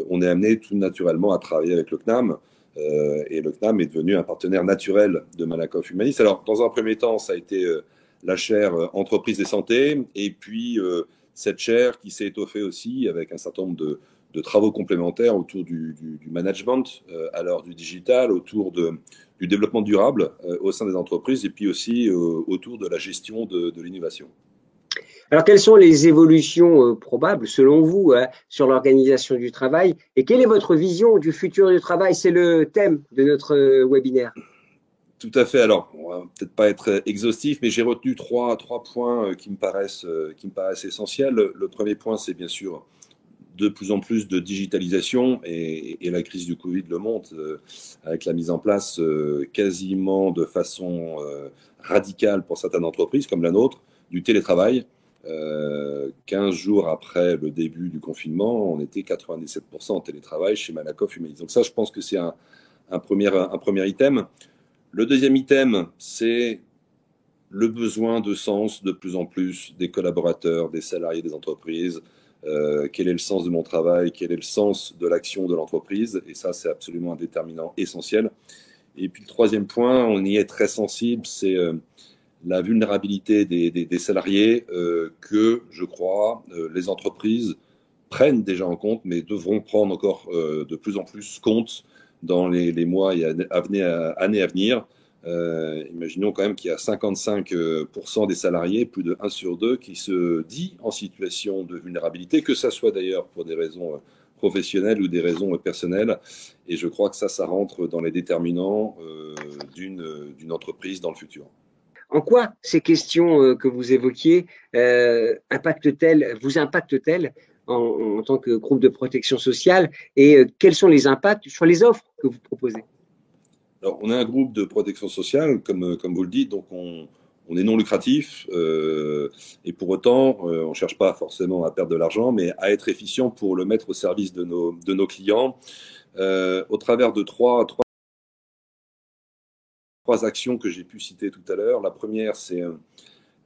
on est amené tout naturellement à travailler avec le CNAM Et le CNAM est devenu un partenaire naturel de Malakoff Humanis. Alors, dans un premier temps, ça a été la chaire entreprise et santé, et puis cette chaire qui s'est étoffée aussi avec un certain nombre de travaux complémentaires autour du management, à l'heure du digital, autour du développement durable au sein des entreprises, et puis aussi autour de la gestion de l'innovation. Alors, quelles sont les évolutions probables, selon vous, sur l'organisation du travail, et quelle est votre vision du futur du travail? C'est le thème de notre webinaire. Tout à fait. Alors, on va peut-être pas être exhaustif, mais j'ai retenu trois points qui me paraissent essentiels. Le premier point, c'est bien sûr de plus en plus de digitalisation, et la crise du Covid le montre, avec la mise en place quasiment de façon radicale pour certaines entreprises comme la nôtre, du télétravail. 15 jours après le début du confinement, on était 97% en télétravail chez Malakoff Humanis. Donc ça, je pense que c'est un premier item. Le deuxième item, c'est le besoin de sens de plus en plus des collaborateurs, des salariés des entreprises. Quel est le sens de mon travail? Quel est le sens de l'action de l'entreprise? Et ça, c'est absolument un déterminant essentiel. Et puis le troisième point, on y est très sensible, c'est la vulnérabilité des salariés que, je crois, les entreprises prennent déjà en compte, mais devront prendre encore de plus en plus compte dans les mois et années à venir. Imaginons quand même qu'il y a 55% des salariés, plus de 1 sur 2, qui se dit en situation de vulnérabilité, que ça soit d'ailleurs pour des raisons professionnelles ou des raisons personnelles. Et je crois que ça rentre dans les déterminants d'une entreprise dans le futur. En quoi ces questions que vous évoquiez vous impactent-elles en tant que groupe de protection sociale, et quels sont les impacts sur les offres que vous proposez? Alors, on est un groupe de protection sociale, comme vous le dites, donc on est non lucratif, et pour autant, on ne cherche pas forcément à perdre de l'argent, mais à être efficient pour le mettre au service de nos clients, au travers de trois actions que j'ai pu citer tout à l'heure. La première, c'est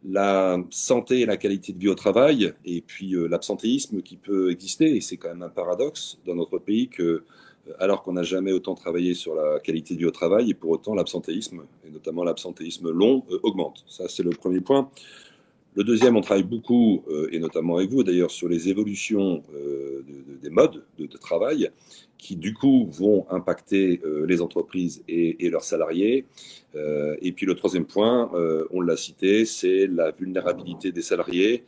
la santé et la qualité de vie au travail, et puis l'absentéisme qui peut exister, et c'est quand même un paradoxe dans notre pays que, alors qu'on n'a jamais autant travaillé sur la qualité de vie au travail, et pour autant l'absentéisme, et notamment l'absentéisme long, augmente. Ça, c'est le premier point. Le deuxième, on travaille beaucoup, et notamment avec vous d'ailleurs, sur les évolutions des modes de travail qui, du coup, vont impacter les entreprises et leurs salariés. Et puis le troisième point, on l'a cité, c'est la vulnérabilité des salariés.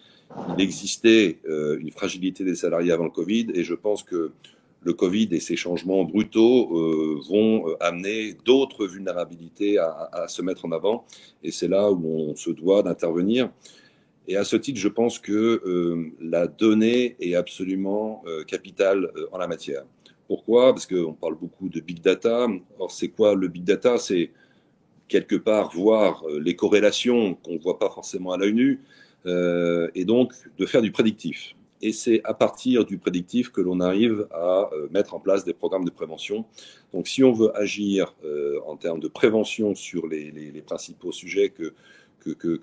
Il existait une fragilité des salariés avant le Covid, et je pense que le Covid et ses changements brutaux vont amener d'autres vulnérabilités à se mettre en avant. Et c'est là où on se doit d'intervenir. Et à ce titre, je pense que la donnée est absolument capitale en la matière. Pourquoi? Parce qu'on parle beaucoup de big data. Or, c'est quoi le big data? C'est quelque part voir les corrélations qu'on ne voit pas forcément à l'œil nu, et donc de faire du prédictif. Et c'est à partir du prédictif que l'on arrive à mettre en place des programmes de prévention. Donc, si on veut agir en termes de prévention sur les principaux sujets que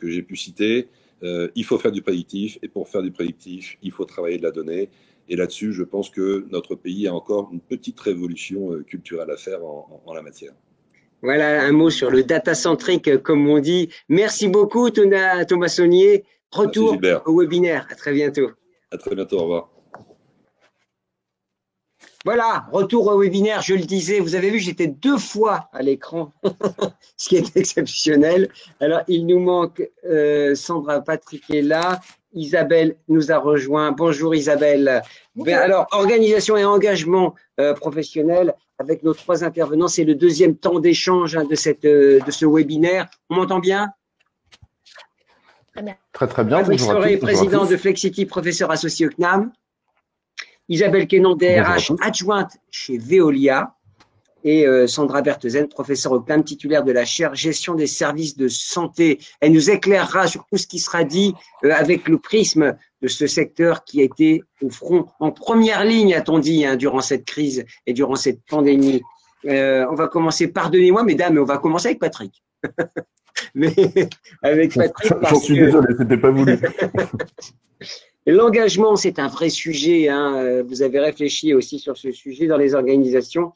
j'ai pu citer, il faut faire du prédictif, et pour faire du prédictif, il faut travailler de la donnée. Et là-dessus, je pense que notre pays a encore une petite révolution culturelle à faire en la matière. Voilà un mot sur le data-centrique, comme on dit. Merci beaucoup, Thomas Saunier. Retour au webinaire. À très bientôt. À très bientôt, au revoir. Voilà, retour au webinaire, je le disais, vous avez vu, j'étais 2 fois à l'écran, ce qui est exceptionnel. Alors, il nous manque Sandra Patrick est là, Isabelle nous a rejoint. Bonjour Isabelle. Bonjour. Alors, organisation et engagement professionnel, avec nos 3 intervenants, c'est le deuxième temps d'échange de ce webinaire. On m'entend bien? Très très bien. Patrick Soré, président de Flexity, professeur associé au CNAM. Isabelle Quénon, DRH, adjointe chez Veolia. Et Sandra Berthezen, professeure au CNAM, titulaire de la chaire Gestion des services de santé. Elle nous éclairera sur tout ce qui sera dit avec le prisme de ce secteur qui a été au front, en première ligne, a-t-on dit, durant cette crise et durant cette pandémie. On va commencer, pardonnez-moi mesdames, mais on va commencer avec Patrick. Mais avec Patrick, j'en suis désolé, c'était pas voulu. L'engagement, c'est un vrai sujet. Vous avez réfléchi aussi sur ce sujet dans les organisations.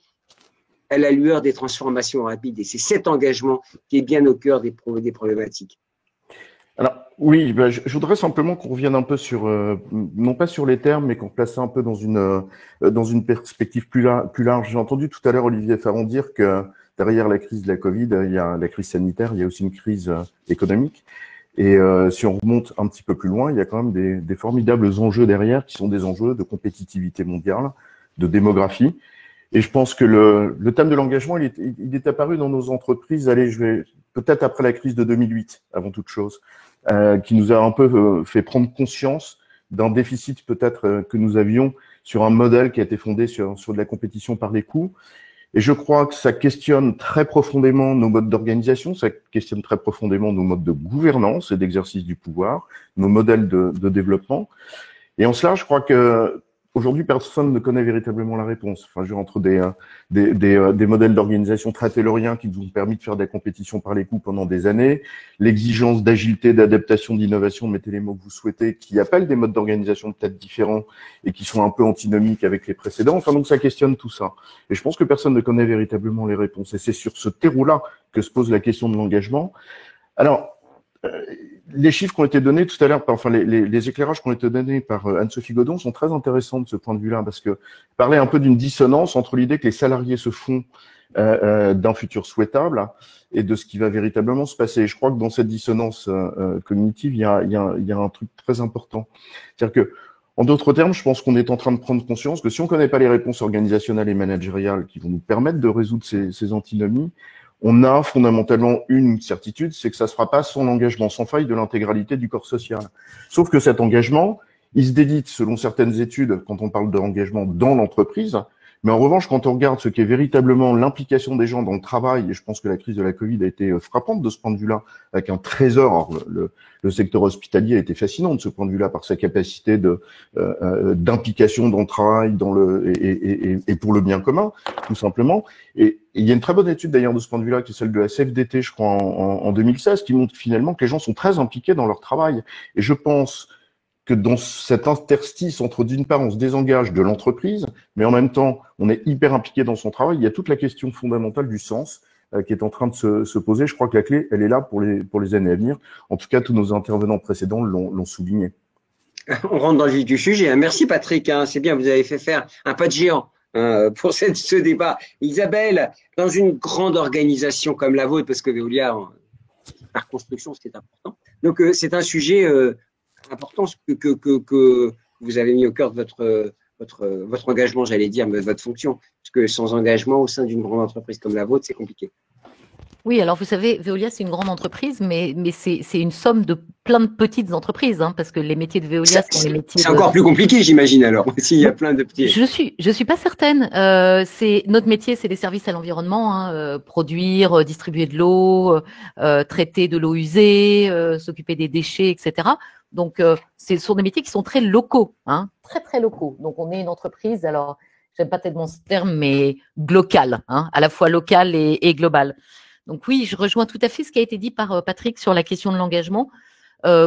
à la lueur des transformations rapides. Et c'est cet engagement qui est bien au cœur des problématiques. Alors, oui, je voudrais simplement qu'on revienne un peu sur, non pas sur les termes, mais qu'on place ça un peu dans une perspective plus large. J'ai entendu tout à l'heure Olivier Faron dire que derrière la crise de la Covid, il y a la crise sanitaire, il y a aussi une crise économique. Et si on remonte un petit peu plus loin, il y a quand même des formidables enjeux derrière, qui sont des enjeux de compétitivité mondiale, de démographie. Et je pense que le thème de l'engagement, il est apparu dans nos entreprises. Allez, peut-être après la crise de 2008, avant toute chose, qui nous a un peu fait prendre conscience d'un déficit peut-être que nous avions sur un modèle qui a été fondé sur de la compétition par les coûts. Et je crois que ça questionne très profondément nos modes d'organisation, ça questionne très profondément nos modes de gouvernance et d'exercice du pouvoir, nos modèles de développement. Et en cela, je crois que aujourd'hui, personne ne connaît véritablement la réponse. Enfin, entre des modèles d'organisation très tayloriens qui nous ont permis de faire des compétitions par les coûts pendant des années, l'exigence d'agilité, d'adaptation, d'innovation, mettez les mots que vous souhaitez, qui appellent des modes d'organisation peut-être différents et qui sont un peu antinomiques avec les précédents. Enfin, donc ça questionne tout ça. Et je pense que personne ne connaît véritablement les réponses. Et c'est sur ce terreau-là que se pose la question de l'engagement. Alors, les chiffres qui ont été donnés tout à l'heure, enfin les éclairages qui ont été donnés par Anne-Sophie Godon sont très intéressants de ce point de vue-là, parce que parler un peu d'une dissonance entre l'idée que les salariés se font d'un futur souhaitable et de ce qui va véritablement se passer. Et je crois que dans cette dissonance cognitive, il y a un truc très important. C'est-à-dire que, en d'autres termes, je pense qu'on est en train de prendre conscience que si on connaît pas les réponses organisationnelles et managériales qui vont nous permettre de résoudre ces antinomies, on a fondamentalement une certitude, c'est que ça se fera pas sans l'engagement sans faille de l'intégralité du corps social. Sauf que cet engagement, il se dédite selon certaines études quand on parle d'engagement dans l'entreprise, mais en revanche, quand on regarde ce qu'est véritablement l'implication des gens dans le travail, et je pense que la crise de la Covid a été frappante de ce point de vue-là, avec un trésor. Alors, le secteur hospitalier a été fascinant de ce point de vue-là par sa capacité d'implication dans le travail, et pour le bien commun, tout simplement. Et il y a une très bonne étude d'ailleurs de ce point de vue-là, qui est celle de la CFDT, je crois, en 2016, qui montre finalement que les gens sont très impliqués dans leur travail. Et je pense que dans cet interstice entre, d'une part, on se désengage de l'entreprise, mais en même temps, on est hyper impliqué dans son travail, il y a toute la question fondamentale du sens qui est en train de se poser. Je crois que la clé, elle est là pour les années à venir. En tout cas, tous nos intervenants précédents l'ont souligné. On rentre dans le vif du sujet. Merci Patrick, c'est bien, vous avez fait faire un pas de géant pour ce débat. Isabelle, dans une grande organisation comme la vôtre, parce que Veolia, par construction, c'est important. Donc, c'est un sujet important que vous avez mis au cœur de votre engagement, j'allais dire, de votre fonction. Parce que sans engagement au sein d'une grande entreprise comme la vôtre, c'est compliqué. Oui, alors vous savez, Veolia, c'est une grande entreprise, mais c'est une somme de plein de petites entreprises, parce que les métiers de Veolia sont les métiers. C'est encore plus compliqué, j'imagine, alors, s'il y a plein de petits. Je suis pas certaine. Notre métier, c'est les services à l'environnement, produire, distribuer de l'eau, traiter de l'eau usée, s'occuper des déchets, etc. Donc, ce sont des métiers qui sont très locaux, très, très locaux. Donc, on est une entreprise, alors, j'aime pas tellement ce terme, mais globale, à la fois locale et globale. Donc oui, je rejoins tout à fait ce qui a été dit par Patrick sur la question de l'engagement.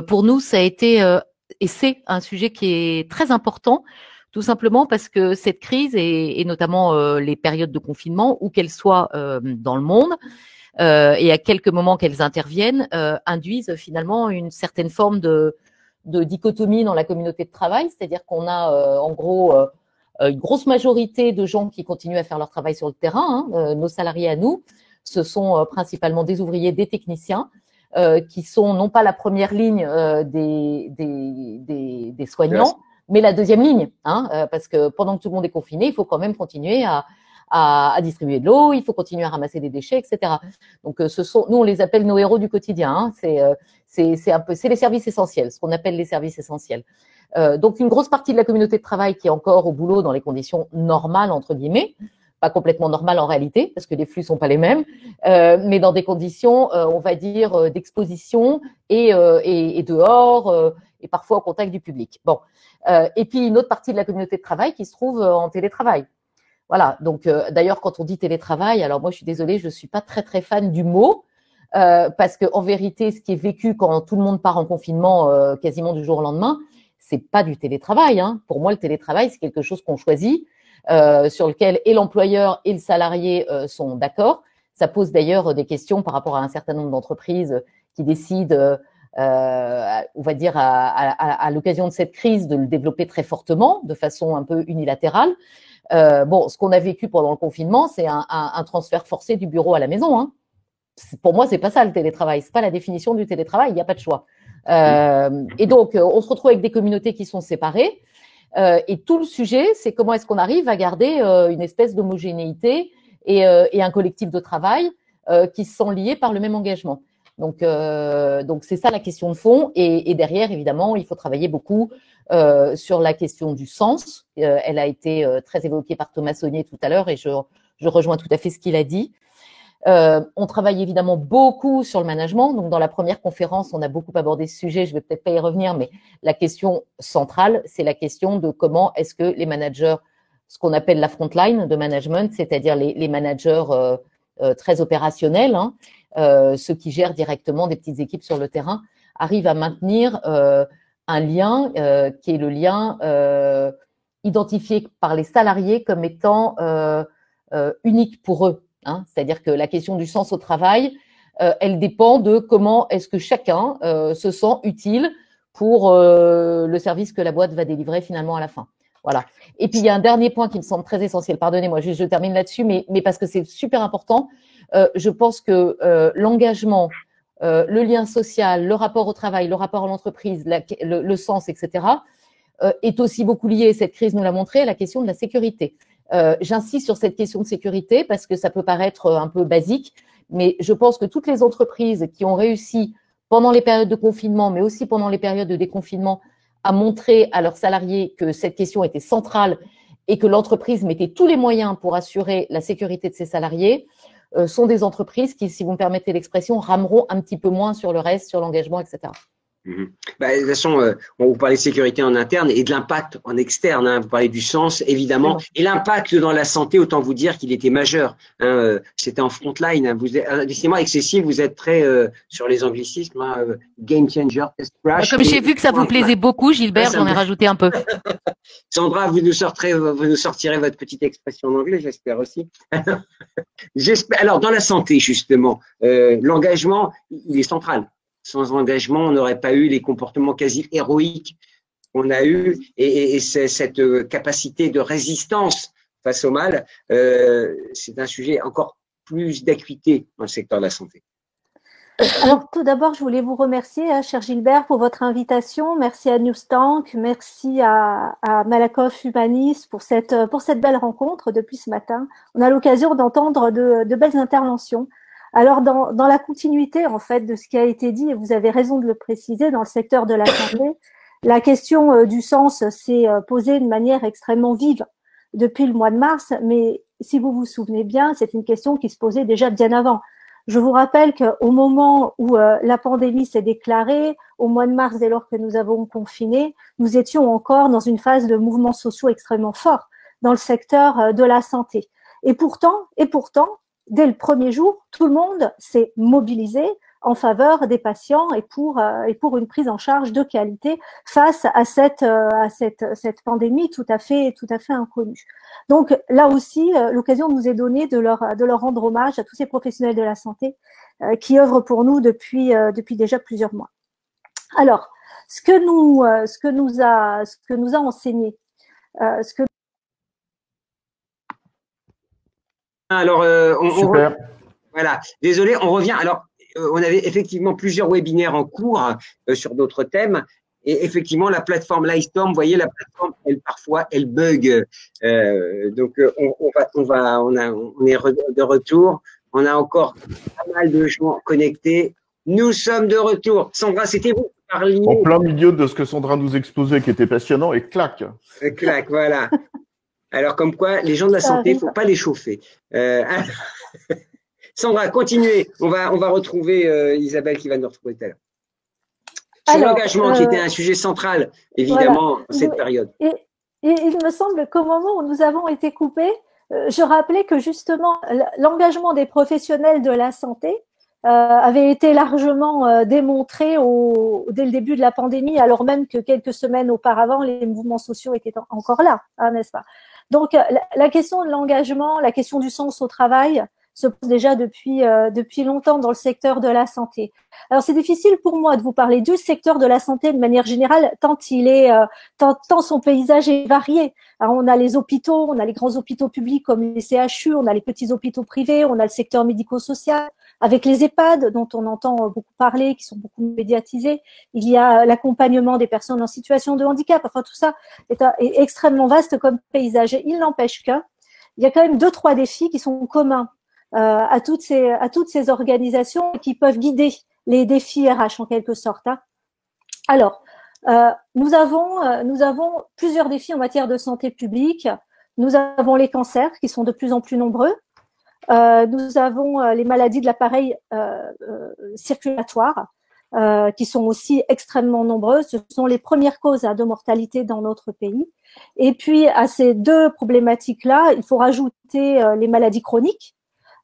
Pour nous, ça a été, et c'est un sujet qui est très important, tout simplement parce que cette crise, et notamment les périodes de confinement, où qu'elles soient dans le monde, et à quelques moments qu'elles interviennent, induisent finalement une certaine forme de dichotomie dans la communauté de travail, c'est-à-dire qu'on a en gros une grosse majorité de gens qui continuent à faire leur travail sur le terrain, nos salariés à nous, ce sont principalement des ouvriers, des techniciens, qui sont non pas la première ligne des soignants, mais la deuxième ligne, parce que pendant que tout le monde est confiné, il faut quand même continuer à distribuer de l'eau, il faut continuer à ramasser des déchets, etc. Donc, nous, on les appelle nos héros du quotidien. C'est les services essentiels, ce qu'on appelle les services essentiels. Donc, une grosse partie de la communauté de travail qui est encore au boulot dans les conditions normales, entre guillemets, pas complètement normales en réalité, parce que les flux sont pas les mêmes, mais dans des conditions, on va dire, d'exposition et dehors, et parfois au contact du public. Bon. Et puis, une autre partie de la communauté de travail qui se trouve en télétravail. Voilà. Donc, d'ailleurs, quand on dit télétravail, alors moi, je suis désolée, je suis pas très, très fan du mot, parce que en vérité, ce qui est vécu quand tout le monde part en confinement quasiment du jour au lendemain, c'est pas du télétravail. Pour moi, le télétravail, c'est quelque chose qu'on choisit. sur lequel et l'employeur et le salarié sont d'accord. Ça pose d'ailleurs des questions par rapport à un certain nombre d'entreprises qui décident, on va dire, à l'occasion de cette crise, de le développer très fortement, de façon un peu unilatérale. Ce qu'on a vécu pendant le confinement, c'est un transfert forcé du bureau à la maison. Hein. Pour moi, c'est pas ça le télétravail. C'est pas la définition du télétravail. Il n'y a pas de choix. Et donc, on se retrouve avec des communautés qui sont séparées. Et tout le sujet, c'est comment est-ce qu'on arrive à garder une espèce d'homogénéité et un collectif de travail qui se sont liés par le même engagement. Donc c'est ça la question de fond. Et derrière, évidemment, il faut travailler beaucoup sur la question du sens. Elle a été très évoquée par Thomas Saunier tout à l'heure et je rejoins tout à fait ce qu'il a dit. On travaille évidemment beaucoup sur le management. Donc, dans la première conférence, on a beaucoup abordé ce sujet. Je vais peut-être pas y revenir, mais la question centrale, c'est la question de comment est-ce que les managers, ce qu'on appelle la frontline de management, c'est-à-dire les managers très opérationnels, hein, ceux qui gèrent directement des petites équipes sur le terrain, arrivent à maintenir un lien qui est le lien identifié par les salariés comme étant unique pour eux. Hein, c'est-à-dire que la question du sens au travail, elle dépend de comment est-ce que chacun se sent utile pour le service que la boîte va délivrer finalement à la fin. Voilà. Et puis il y a un dernier point qui me semble très essentiel. Pardonnez-moi, je termine là-dessus, mais parce que c'est super important. Je pense que l'engagement, le lien social, le rapport au travail, le rapport à l'entreprise, le sens, etc., est aussi beaucoup lié, cette crise nous l'a montré, à la question de la sécurité. J'insiste sur cette question de sécurité parce que ça peut paraître un peu basique, mais je pense que toutes les entreprises qui ont réussi pendant les périodes de confinement, mais aussi pendant les périodes de déconfinement, à montrer à leurs salariés que cette question était centrale et que l'entreprise mettait tous les moyens pour assurer la sécurité de ses salariés, sont des entreprises qui, si vous me permettez l'expression, rameront un petit peu moins sur le reste, sur l'engagement, etc. De toute façon, vous parlez de sécurité en interne et de l'impact en externe. Hein, vous parlez du sens, évidemment. Et l'impact dans la santé, autant vous dire qu'il était majeur. Hein, c'était en frontline. Hein, décidément, avec Cécile, vous êtes très sur les anglicismes. Hein, game changer, test crash. Comme j'ai vu que ça vous plaisait beaucoup, Gilbert, j'en ai rajouté un peu. Sandra, vous nous sortirez votre petite expression en anglais, j'espère aussi. Alors, dans la santé, justement, l'engagement, il est central. Sans engagement, on n'aurait pas eu les comportements quasi héroïques qu'on a eus et cette capacité de résistance face au mal, c'est un sujet encore plus d'acuité dans le secteur de la santé. Alors, tout d'abord, je voulais vous remercier, cher Gilbert, pour votre invitation. Merci à Newstank, merci à Malakoff Humanis pour cette belle rencontre depuis ce matin. On a l'occasion d'entendre de belles interventions. Alors, dans la continuité, en fait, de ce qui a été dit, et vous avez raison de le préciser, dans le secteur de la santé, la question du sens s'est posée de manière extrêmement vive depuis le mois de mars, mais si vous vous souvenez bien, c'est une question qui se posait déjà bien avant. Je vous rappelle qu'au moment où la pandémie s'est déclarée, au mois de mars, dès lors que nous avons confiné, nous étions encore dans une phase de mouvements sociaux extrêmement forts dans le secteur de la santé. Et pourtant, dès le premier jour, tout le monde s'est mobilisé en faveur des patients et pour une prise en charge de qualité face à cette pandémie tout à fait inconnue. Donc là aussi, l'occasion nous est donnée de leur rendre hommage à tous ces professionnels de la santé qui œuvrent pour nous depuis déjà plusieurs mois. Alors, ce que nous a enseigné, Alors, voilà. Désolé, on revient. Alors, on avait effectivement plusieurs webinaires en cours sur d'autres thèmes. Et effectivement, la plateforme Livestorm, vous voyez, la plateforme, parfois, elle bug. Donc, on est de retour. On a encore pas mal de gens connectés. Nous sommes de retour. Sandra, c'était vous qui parliez. En plein milieu de ce que Sandra nous exposait, qui était passionnant, et clac. Clac, voilà. Alors, comme quoi, les gens de la santé, il faut pas les chauffer. Sandra, continuez. On va retrouver Isabelle qui va nous retrouver tout à l'heure. Sur l'engagement, qui était un sujet central, évidemment, voilà, cette période. Et il me semble qu'au moment où nous avons été coupés, je rappelais que justement, l'engagement des professionnels de la santé avait été largement démontré dès le début de la pandémie, alors même que quelques semaines auparavant, les mouvements sociaux étaient encore là, hein, n'est-ce pas? Donc, la question de l'engagement, la question du sens au travail se pose déjà depuis longtemps dans le secteur de la santé. Alors, c'est difficile pour moi de vous parler du secteur de la santé de manière générale, tant son paysage est varié. Alors, on a les hôpitaux, on a les grands hôpitaux publics comme les CHU, on a les petits hôpitaux privés, on a le secteur médico-social, avec les EHPAD dont on entend beaucoup parler, qui sont beaucoup médiatisés. Il y a l'accompagnement des personnes en situation de handicap. Enfin, tout ça est extrêmement vaste comme paysage. Et il n'empêche qu'il y a quand même 2-3 défis qui sont communs à toutes ces organisations qui peuvent guider les défis RH en quelque sorte. Hein. Alors, nous avons plusieurs défis en matière de santé publique. Nous avons les cancers qui sont de plus en plus nombreux. Nous avons les maladies de l'appareil circulatoire qui sont aussi extrêmement nombreuses. Ce sont les premières causes de mortalité dans notre pays. Et puis, à ces deux problématiques-là, il faut rajouter les maladies chroniques,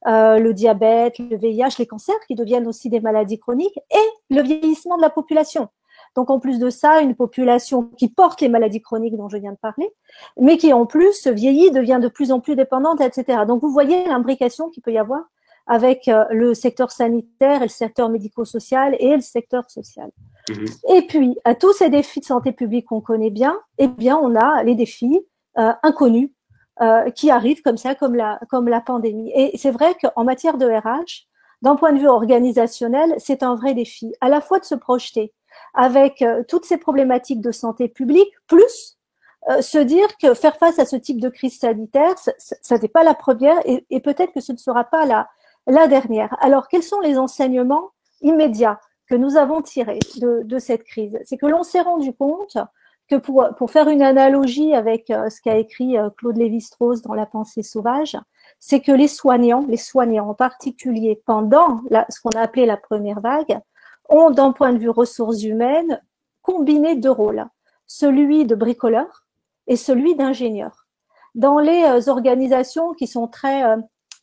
le diabète, le VIH, les cancers qui deviennent aussi des maladies chroniques et le vieillissement de la population. Donc, en plus de ça, une population qui porte les maladies chroniques dont je viens de parler, mais qui en plus vieillit, devient de plus en plus dépendante, etc. Donc, vous voyez l'imbrication qu'il peut y avoir avec le secteur sanitaire et le secteur médico-social et le secteur social. Et puis, à tous ces défis de santé publique qu'on connaît bien, eh bien, on a les défis inconnus qui arrivent comme ça, comme la pandémie. Et c'est vrai qu'en matière de RH, d'un point de vue organisationnel, c'est un vrai défi, à la fois de se projeter avec toutes ces problématiques de santé publique, plus se dire que faire face à ce type de crise sanitaire, ça n'est pas la première et peut-être que ce ne sera pas la dernière. Alors, quels sont les enseignements immédiats que nous avons tirés de cette crise? C'est que l'on s'est rendu compte que pour faire une analogie avec ce qu'a écrit Claude Lévi-Strauss dans La pensée sauvage, c'est que les soignants en particulier pendant ce qu'on a appelé la première vague, ont d'un point de vue ressources humaines combiné deux rôles, celui de bricoleur et celui d'ingénieur. Dans les organisations qui sont très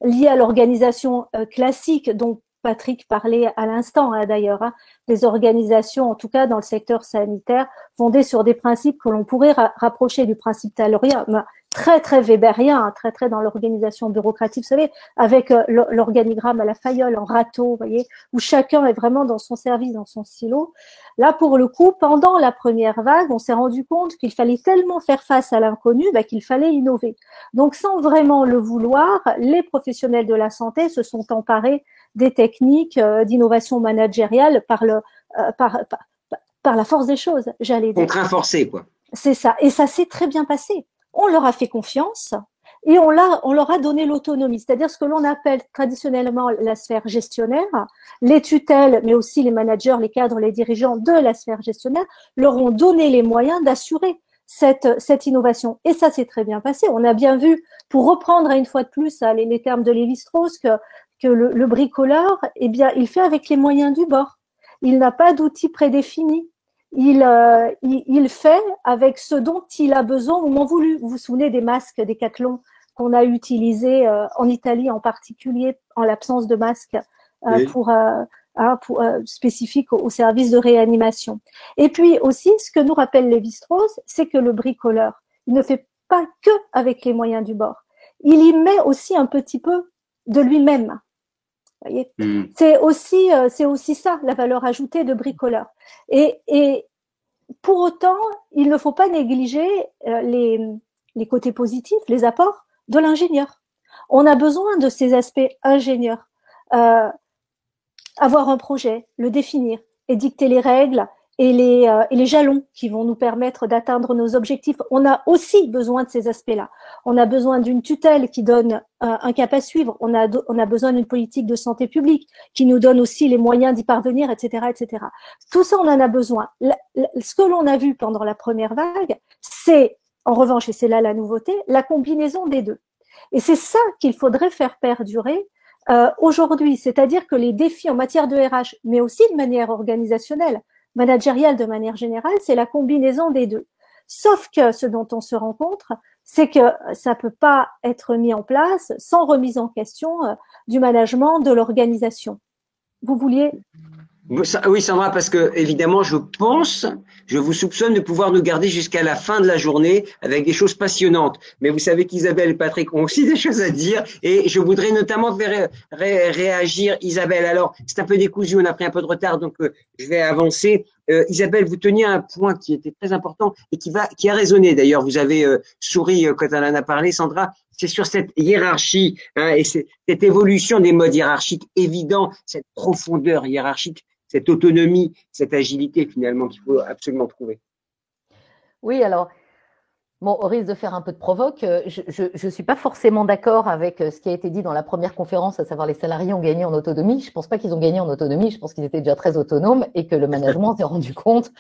liées à l'organisation classique dont Patrick parlait à l'instant d'ailleurs, des organisations, en tout cas dans le secteur sanitaire, fondées sur des principes que l'on pourrait rapprocher du principe taylorien, très très weberien, très très dans l'organisation bureaucratique, vous savez, avec l'organigramme à la Fayol, en râteau, vous voyez, où chacun est vraiment dans son service, dans son silo. Là, pour le coup, pendant la première vague, on s'est rendu compte qu'il fallait tellement faire face à l'inconnu qu'il fallait innover. Donc, sans vraiment le vouloir, les professionnels de la santé se sont emparés des techniques d'innovation managériale par la force des choses, j'allais dire. Contraint forcé, quoi. C'est ça. Et ça s'est très bien passé. On leur a fait confiance et on leur a donné l'autonomie, c'est-à-dire ce que l'on appelle traditionnellement la sphère gestionnaire. Les tutelles, mais aussi les managers, les cadres, les dirigeants de la sphère gestionnaire leur ont donné les moyens d'assurer cette innovation. Et ça s'est très bien passé. On a bien vu, pour reprendre une fois de plus les termes de Lévi-Strauss, que le bricoleur, eh bien, il fait avec les moyens du bord. Il n'a pas d'outils prédéfinis. Il fait avec ce dont il a besoin au moment voulu. Vous vous souvenez des masques Decathlon qu'on a utilisés en Italie en particulier, en l'absence de masques spécifiques au service de réanimation. Et puis aussi, ce que nous rappelle Lévi-Strauss, c'est que le bricoleur, il ne fait pas que avec les moyens du bord. Il y met aussi un petit peu de lui-même. Voyez, c'est aussi ça la valeur ajoutée de bricoleur. Et pour autant, il ne faut pas négliger les côtés positifs, les apports de l'ingénieur. On a besoin de ces aspects ingénieurs. Avoir un projet, le définir, édicter les règles et les jalons qui vont nous permettre d'atteindre nos objectifs. On a aussi besoin de ces aspects-là. On a besoin d'une tutelle qui donne un cap à suivre. On a besoin d'une politique de santé publique qui nous donne aussi les moyens d'y parvenir, etc., etc. Tout ça, on en a besoin. Ce que l'on a vu pendant la première vague, c'est, en revanche, et c'est là la nouveauté, la combinaison des deux. Et c'est ça qu'il faudrait faire perdurer aujourd'hui. C'est-à-dire que les défis en matière de RH, mais aussi de manière organisationnelle, managériale de manière générale, c'est la combinaison des deux. Sauf que ce dont on se rencontre, c'est que ça peut pas être mis en place sans remise en question du management, de l'organisation. vous vouliez… Oui, Sandra, parce que évidemment, je vous soupçonne de pouvoir nous garder jusqu'à la fin de la journée avec des choses passionnantes. Mais vous savez qu'Isabelle et Patrick ont aussi des choses à dire, et je voudrais notamment faire réagir Isabelle. Alors, c'est un peu décousu, on a pris un peu de retard, donc je vais avancer. Isabelle, vous teniez un point qui était très important et qui a résonné. D'ailleurs, vous avez souri quand elle en a parlé, Sandra. C'est sur cette hiérarchie, et cette évolution des modes hiérarchiques évidents, cette profondeur hiérarchique, cette autonomie, cette agilité finalement qu'il faut absolument trouver. Oui, alors, bon, au risque de faire un peu de provoque, je ne suis pas forcément d'accord avec ce qui a été dit dans la première conférence, à savoir les salariés ont gagné en autonomie. Je ne pense pas qu'ils ont gagné en autonomie, je pense qu'ils étaient déjà très autonomes et que le management s'est rendu compte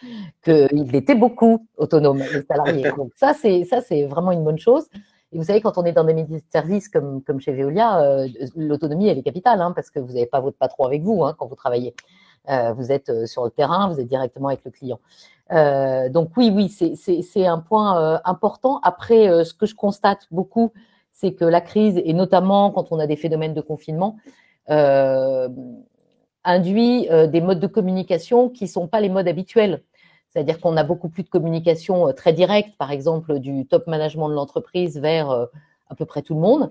qu'ils étaient beaucoup autonomes, les salariés. Donc ça, c'est vraiment une bonne chose. Et vous savez, quand on est dans des métiers de service comme chez Veolia, l'autonomie, elle est capitale, hein, parce que vous n'avez pas votre patron avec vous quand vous travaillez. Vous êtes sur le terrain, vous êtes directement avec le client. Donc oui, c'est un point important. Après, ce que je constate beaucoup, c'est que la crise, et notamment quand on a des phénomènes de confinement, induit des modes de communication qui ne sont pas les modes habituels. C'est-à-dire qu'on a beaucoup plus de communication très directe, par exemple du top management de l'entreprise vers à peu près tout le monde,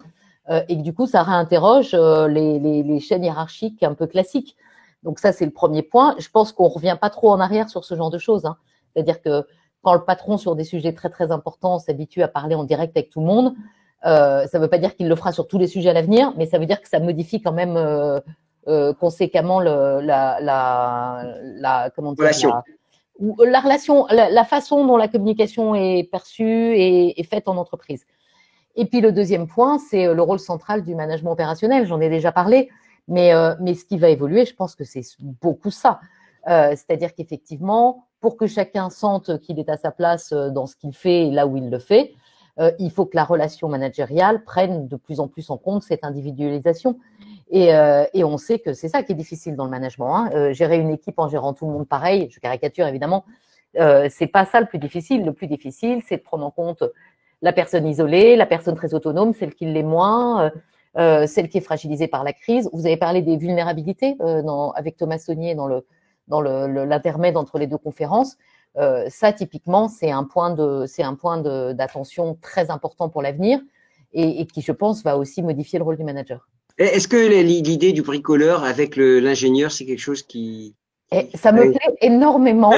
et que du coup, ça réinterroge les chaînes hiérarchiques un peu classiques. Donc ça, c'est le premier point. Je pense qu'on ne revient pas trop en arrière sur ce genre de choses. C'est-à-dire que quand le patron, sur des sujets très, très importants, s'habitue à parler en direct avec tout le monde, ça ne veut pas dire qu'il le fera sur tous les sujets à l'avenir, mais ça veut dire que ça modifie quand même conséquemment la relation, la façon dont la communication est perçue et faite en entreprise. Et puis le deuxième point, c'est le rôle central du management opérationnel. J'en ai déjà parlé. Mais ce qui va évoluer, je pense que c'est beaucoup ça. C'est-à-dire qu'effectivement, pour que chacun sente qu'il est à sa place dans ce qu'il fait et là où il le fait, il faut que la relation managériale prenne de plus en plus en compte cette individualisation. Et on sait que c'est ça qui est difficile dans le management. Gérer une équipe en gérant tout le monde pareil, je caricature évidemment, c'est pas ça le plus difficile. Le plus difficile, c'est de prendre en compte la personne isolée, la personne très autonome, celle qui l'est moins, celle qui est fragilisée par la crise. Vous avez parlé des vulnérabilités avec Thomas Saunier dans l'intermède entre les deux conférences. Ça, typiquement, c'est un point d'attention très important pour l'avenir et qui, je pense, va aussi modifier le rôle du manager. Est-ce que l'idée du bricoleur avec l'ingénieur, c'est quelque chose qui… Ça me plaît énormément.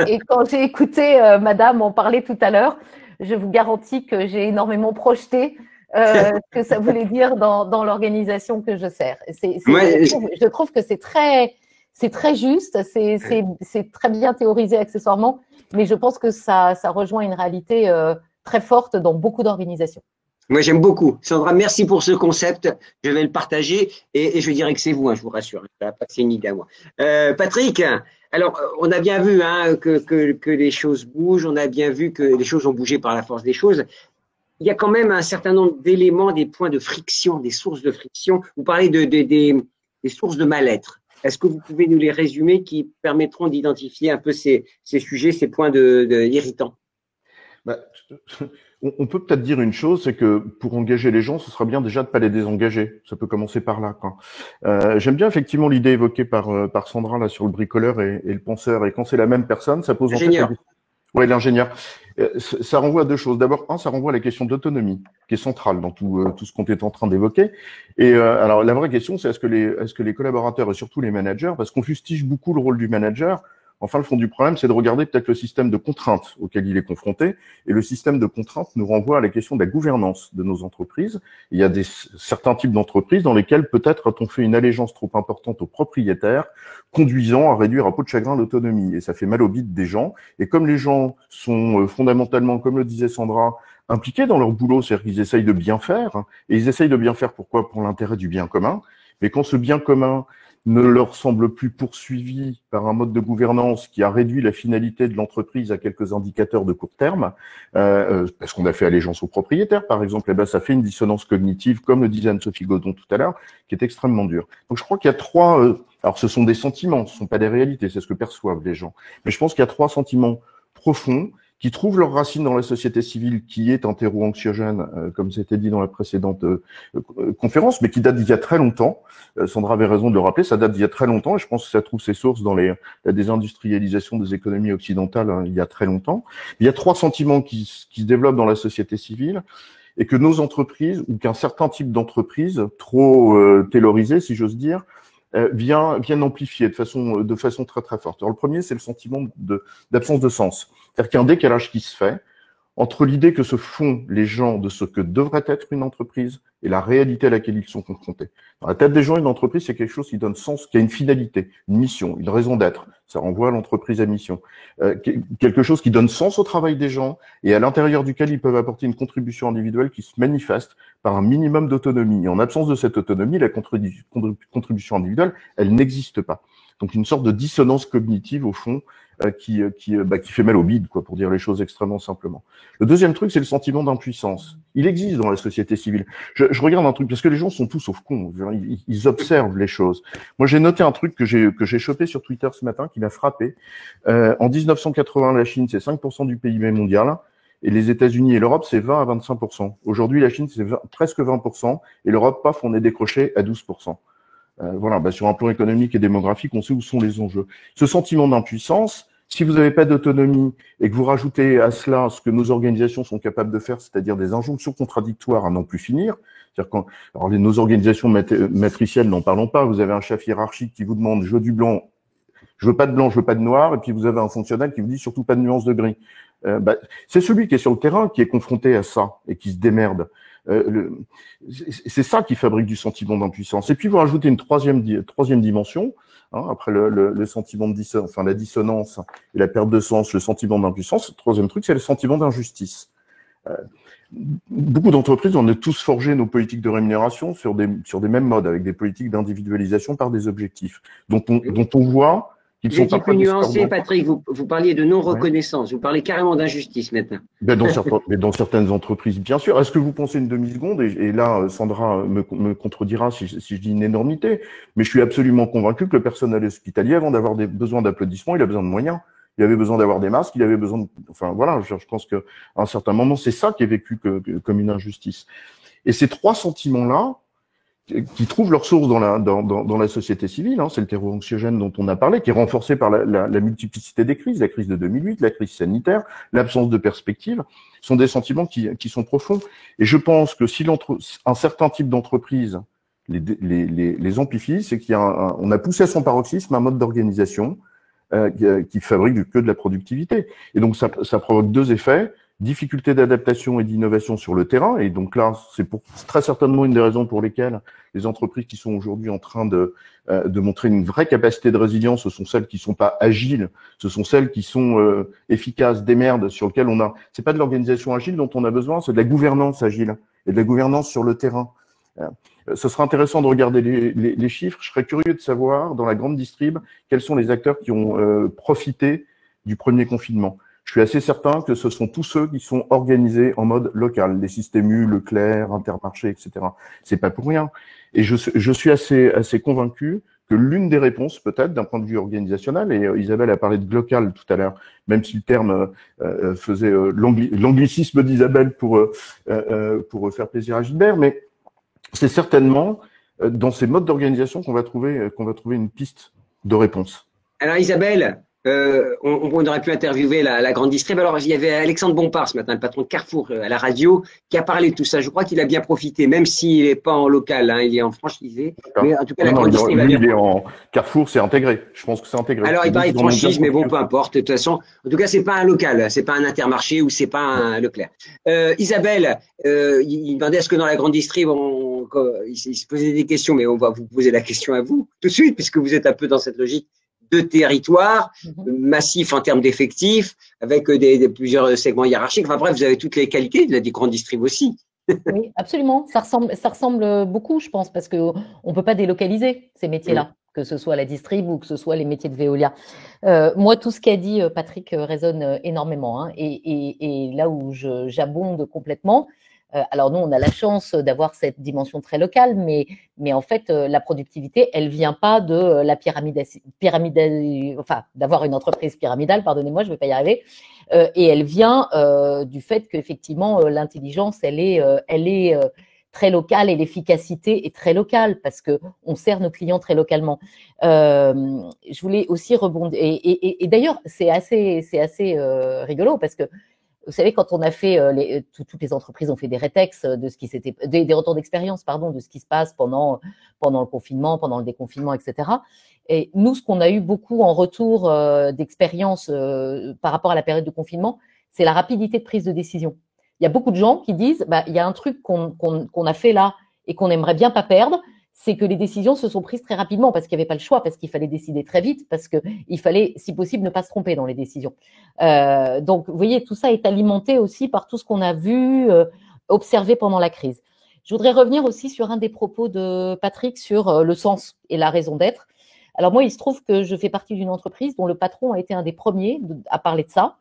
Et quand j'ai écouté Madame en parler tout à l'heure, je vous garantis que j'ai énormément projeté ce que ça voulait dire dans l'organisation que je sers. Je trouve que c'est très juste, c'est très bien théorisé accessoirement, mais je pense que ça rejoint une réalité très forte dans beaucoup d'organisations. Moi, j'aime beaucoup. Sandra, merci pour ce concept. Je vais le partager et je dirais que c'est vous, je vous rassure. C'est une idée à moi. Patrick, alors, on a bien vu que les choses bougent. On a bien vu que les choses ont bougé par la force des choses. Il y a quand même un certain nombre d'éléments, des points de friction, des sources de friction. Vous parlez des sources de mal-être. Est-ce que vous pouvez nous les résumer qui permettront d'identifier un peu ces sujets, ces points irritants? On peut peut-être dire une chose, c'est que pour engager les gens, ce sera bien déjà de pas les désengager. Ça peut commencer par là. J'aime bien effectivement l'idée évoquée par Sandra là sur le bricoleur et le penseur. Et quand c'est la même personne, ça pose l'ingénieur. Ouais, l'ingénieur. Ça renvoie à deux choses. D'abord, ça renvoie à la question d'autonomie, qui est centrale dans tout ce qu'on est en train d'évoquer. Et alors, la vraie question, c'est est-ce que les collaborateurs et surtout les managers, parce qu'on fustige beaucoup le rôle du manager. Enfin, le fond du problème, c'est de regarder peut-être le système de contraintes auquel il est confronté. Et le système de contraintes nous renvoie à la question de la gouvernance de nos entreprises. Il y a certains types d'entreprises dans lesquelles peut-être a-t-on fait une allégeance trop importante aux propriétaires, conduisant à réduire à peau de chagrin l'autonomie. Et ça fait mal au bide des gens. Et comme les gens sont fondamentalement, comme le disait Sandra, impliqués dans leur boulot, c'est-à-dire qu'ils essayent de bien faire. Et ils essayent de bien faire pourquoi? Pour l'intérêt du bien commun. Mais quand ce bien commun ne leur semble plus poursuivi par un mode de gouvernance qui a réduit la finalité de l'entreprise à quelques indicateurs de court terme, parce qu'on a fait allégeance aux propriétaires, par exemple, ça fait une dissonance cognitive, comme le disait Anne-Sophie Godon tout à l'heure, qui est extrêmement dure. Donc je crois qu'il y a trois, alors ce sont des sentiments, ce ne sont pas des réalités, c'est ce que perçoivent les gens, mais je pense qu'il y a trois sentiments profonds qui trouvent leurs racines dans la société civile, qui est un terreau anxiogène, comme c'était dit dans la précédente conférence, mais qui date d'il y a très longtemps. Sandra avait raison de le rappeler, ça date d'il y a très longtemps, et je pense que ça trouve ses sources dans la désindustrialisation des économies occidentales il y a très longtemps. Il y a 3 sentiments qui se développent dans la société civile, et que nos entreprises, ou qu'un certain type d'entreprise, trop taylorisée, si j'ose dire, viennent amplifier de façon très très forte. Alors le premier, c'est le sentiment d'absence de sens. C'est-à-dire qu'il y a un décalage qui se fait entre l'idée que se font les gens de ce que devrait être une entreprise et la réalité à laquelle ils sont confrontés. Dans la tête des gens, une entreprise, c'est quelque chose qui donne sens, qui a une finalité, une mission, une raison d'être. Ça renvoie à l'entreprise à mission. Quelque chose qui donne sens au travail des gens et à l'intérieur duquel ils peuvent apporter une contribution individuelle qui se manifeste par un minimum d'autonomie. Et en absence de cette autonomie, la contribution individuelle, elle n'existe pas. Donc une sorte de dissonance cognitive au fond qui fait mal au bide, quoi, pour dire les choses extrêmement simplement. Le deuxième truc, c'est le sentiment d'impuissance. Il existe dans la société civile. Je regarde un truc, parce que les gens sont tous sauf cons. Ils observent les choses. Moi, j'ai noté un truc que j'ai chopé sur Twitter ce matin, qui m'a frappé. En 1980, la Chine, c'est 5% du PIB mondial. Et les États-Unis et l'Europe, c'est 20 à 25%. Aujourd'hui, la Chine, c'est presque 20%. Et l'Europe, paf, on est décroché à 12%. Voilà, sur un plan économique et démographique, on sait où sont les enjeux. Ce sentiment d'impuissance, si vous n'avez pas d'autonomie et que vous rajoutez à cela ce que nos organisations sont capables de faire, c'est-à-dire des injonctions contradictoires à n'en plus finir, c'est-à-dire nos organisations matricielles, n'en parlons pas, vous avez un chef hiérarchique qui vous demande « je veux du blanc », je veux pas de blanc, je veux pas de noir, et puis vous avez un fonctionnaire qui vous dit surtout pas de nuance de gris. C'est celui qui est sur le terrain qui est confronté à ça et qui se démerde. C'est ça qui fabrique du sentiment d'impuissance. Et puis vous rajoutez une troisième dimension, après le sentiment de la dissonance et la perte de sens, le sentiment d'impuissance. Le troisième truc, c'est le sentiment d'injustice. Beaucoup d'entreprises, on a tous forgé nos politiques de rémunération sur des mêmes modes, avec des politiques d'individualisation par des objectifs, dont on voit qu'ils sont parfois plus nuancé, Patrick, vous parliez de non-reconnaissance, vous parlez carrément d'injustice maintenant. Mais dans certaines entreprises, bien sûr. Est-ce que vous pensez une demi-seconde, et là, Sandra me contredira si je dis une énormité, mais je suis absolument convaincu que le personnel hospitalier, avant d'avoir besoin d'applaudissements, il a besoin de moyens. Il avait besoin d'avoir des masques, il avait besoin de... Enfin, voilà, je pense qu'à un certain moment, c'est ça qui est vécu comme une injustice. Et ces 3 sentiments-là, qui trouvent leur source dans la société civile, c'est le terreau anxiogène dont on a parlé, qui est renforcé par la multiplicité des crises, la crise de 2008, la crise sanitaire, l'absence de perspective, sont des sentiments qui sont profonds. Et je pense que si un certain type d'entreprise les amplifie, c'est on a poussé à son paroxysme un mode d'organisation qui fabrique que de la productivité. Et donc ça provoque 2 effets. Difficulté d'adaptation et d'innovation sur le terrain, et donc là, c'est très certainement une des raisons pour lesquelles les entreprises qui sont aujourd'hui en train de montrer une vraie capacité de résilience, ce sont celles qui sont pas agiles, ce sont celles qui sont efficaces, des merdes sur lesquelles c'est pas de l'organisation agile dont on a besoin, c'est de la gouvernance agile et de la gouvernance sur le terrain. Ce sera intéressant de regarder les chiffres. Je serais curieux de savoir, dans la grande distrib, quels sont les acteurs qui ont profité du premier confinement. Je suis assez certain que ce sont tous ceux qui sont organisés en mode local, les systèmes U, Leclerc, Intermarché, etc. C'est pas pour rien. Et je suis assez convaincu que l'une des réponses, peut-être, d'un point de vue organisationnel, et Isabelle a parlé de local tout à l'heure, même si le terme faisait l'anglicisme d'Isabelle pour faire plaisir à Gilbert, mais c'est certainement dans ces modes d'organisation qu'on va trouver une piste de réponse. Alors Isabelle, on aurait pu interviewer la grande distrib. Alors, il y avait Alexandre Bompard ce matin, le patron de Carrefour à la radio, qui a parlé de tout ça. Je crois qu'il a bien profité, même s'il n'est pas en local, il est en franchisé. Mais en tout cas, la grande distrib il est en Carrefour, c'est intégré. Je pense que c'est intégré. Alors, il parlait de franchise, mais bon, peu importe. De toute façon, en tout cas, c'est pas un local, c'est pas un Intermarché ou c'est pas un Leclerc. Isabelle, il demandait est-ce que dans la grande distrib, il se posait des questions, mais on va vous poser la question à vous tout de suite, puisque vous êtes un peu dans cette logique de territoire massif en termes d'effectifs, avec plusieurs segments hiérarchiques. Enfin bref, vous avez toutes les qualités de la grande distrib aussi. Oui, absolument. Ça ressemble beaucoup, je pense, parce que on peut pas délocaliser ces métiers-là, que ce soit la distrib ou que ce soit les métiers de Veolia. Moi, tout ce qu'a dit Patrick résonne énormément, et là où j'abonde complètement, Alors nous, on a la chance d'avoir cette dimension très locale, mais en fait, la productivité, elle vient pas de la enfin, d'avoir une entreprise pyramidale, pardonnez-moi, je vais pas y arriver, et elle vient du fait qu'effectivement, l'intelligence, elle est très locale et l'efficacité est très locale parce que on sert nos clients très localement. Je voulais aussi rebondir, et d'ailleurs, c'est assez rigolo parce que vous savez, quand on a fait toutes les entreprises ont fait des rétex de ce qui s'était, des retours d'expérience, pardon, de ce qui se passe pendant le confinement, pendant le déconfinement, etc. Et nous, ce qu'on a eu beaucoup en retour d'expérience par rapport à la période de confinement, c'est la rapidité de prise de décision. Il y a beaucoup de gens qui disent, bah, il y a un truc qu'on a fait là et qu'on aimerait bien pas perdre, c'est que les décisions se sont prises très rapidement parce qu'il n'y avait pas le choix, parce qu'il fallait décider très vite, parce qu'il fallait, si possible, ne pas se tromper dans les décisions. Donc, vous voyez, tout ça est alimenté aussi par tout ce qu'on a vu, observé pendant la crise. Je voudrais revenir aussi sur un des propos de Patrick sur le sens et la raison d'être. Alors moi, il se trouve que je fais partie d'une entreprise dont le patron a été un des premiers à parler de ça.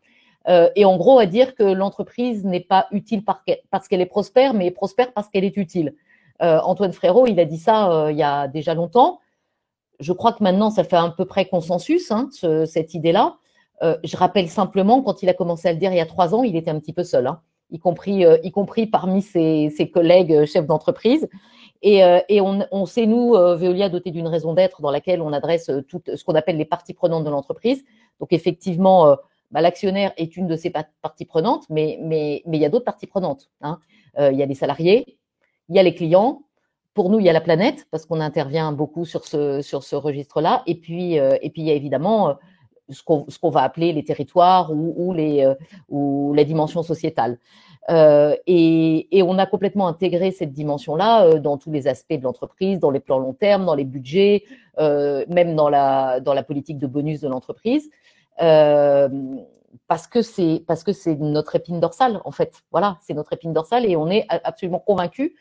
Et en gros, à dire que l'entreprise n'est pas utile parce qu'elle est prospère, mais prospère parce qu'elle est utile. Antoine Frérot, il a dit ça il y a déjà longtemps. Je crois que maintenant, ça fait à peu près consensus, hein, cette idée-là. Je rappelle simplement, quand il a commencé à le dire il y a 3 ans, il était un petit peu seul, hein, y compris parmi ses collègues chefs d'entreprise. Et on s'est, nous, Veolia, doté d'une raison d'être dans laquelle on adresse tout ce qu'on appelle les parties prenantes de l'entreprise. Donc, effectivement, l'actionnaire est une de ces parties prenantes, mais il y a d'autres parties prenantes, hein. Il y a les salariés, il y a les clients. Pour nous, il y a la planète, parce qu'on intervient beaucoup sur ce registre-là. Et puis, il y a évidemment ce qu'on va appeler les territoires ou la dimension sociétale. Et on a complètement intégré cette dimension-là dans tous les aspects de l'entreprise, dans les plans long terme, dans les budgets, même dans la politique de bonus de l'entreprise. Parce que c'est notre épine dorsale, en fait. Voilà, c'est notre épine dorsale et on est absolument convaincus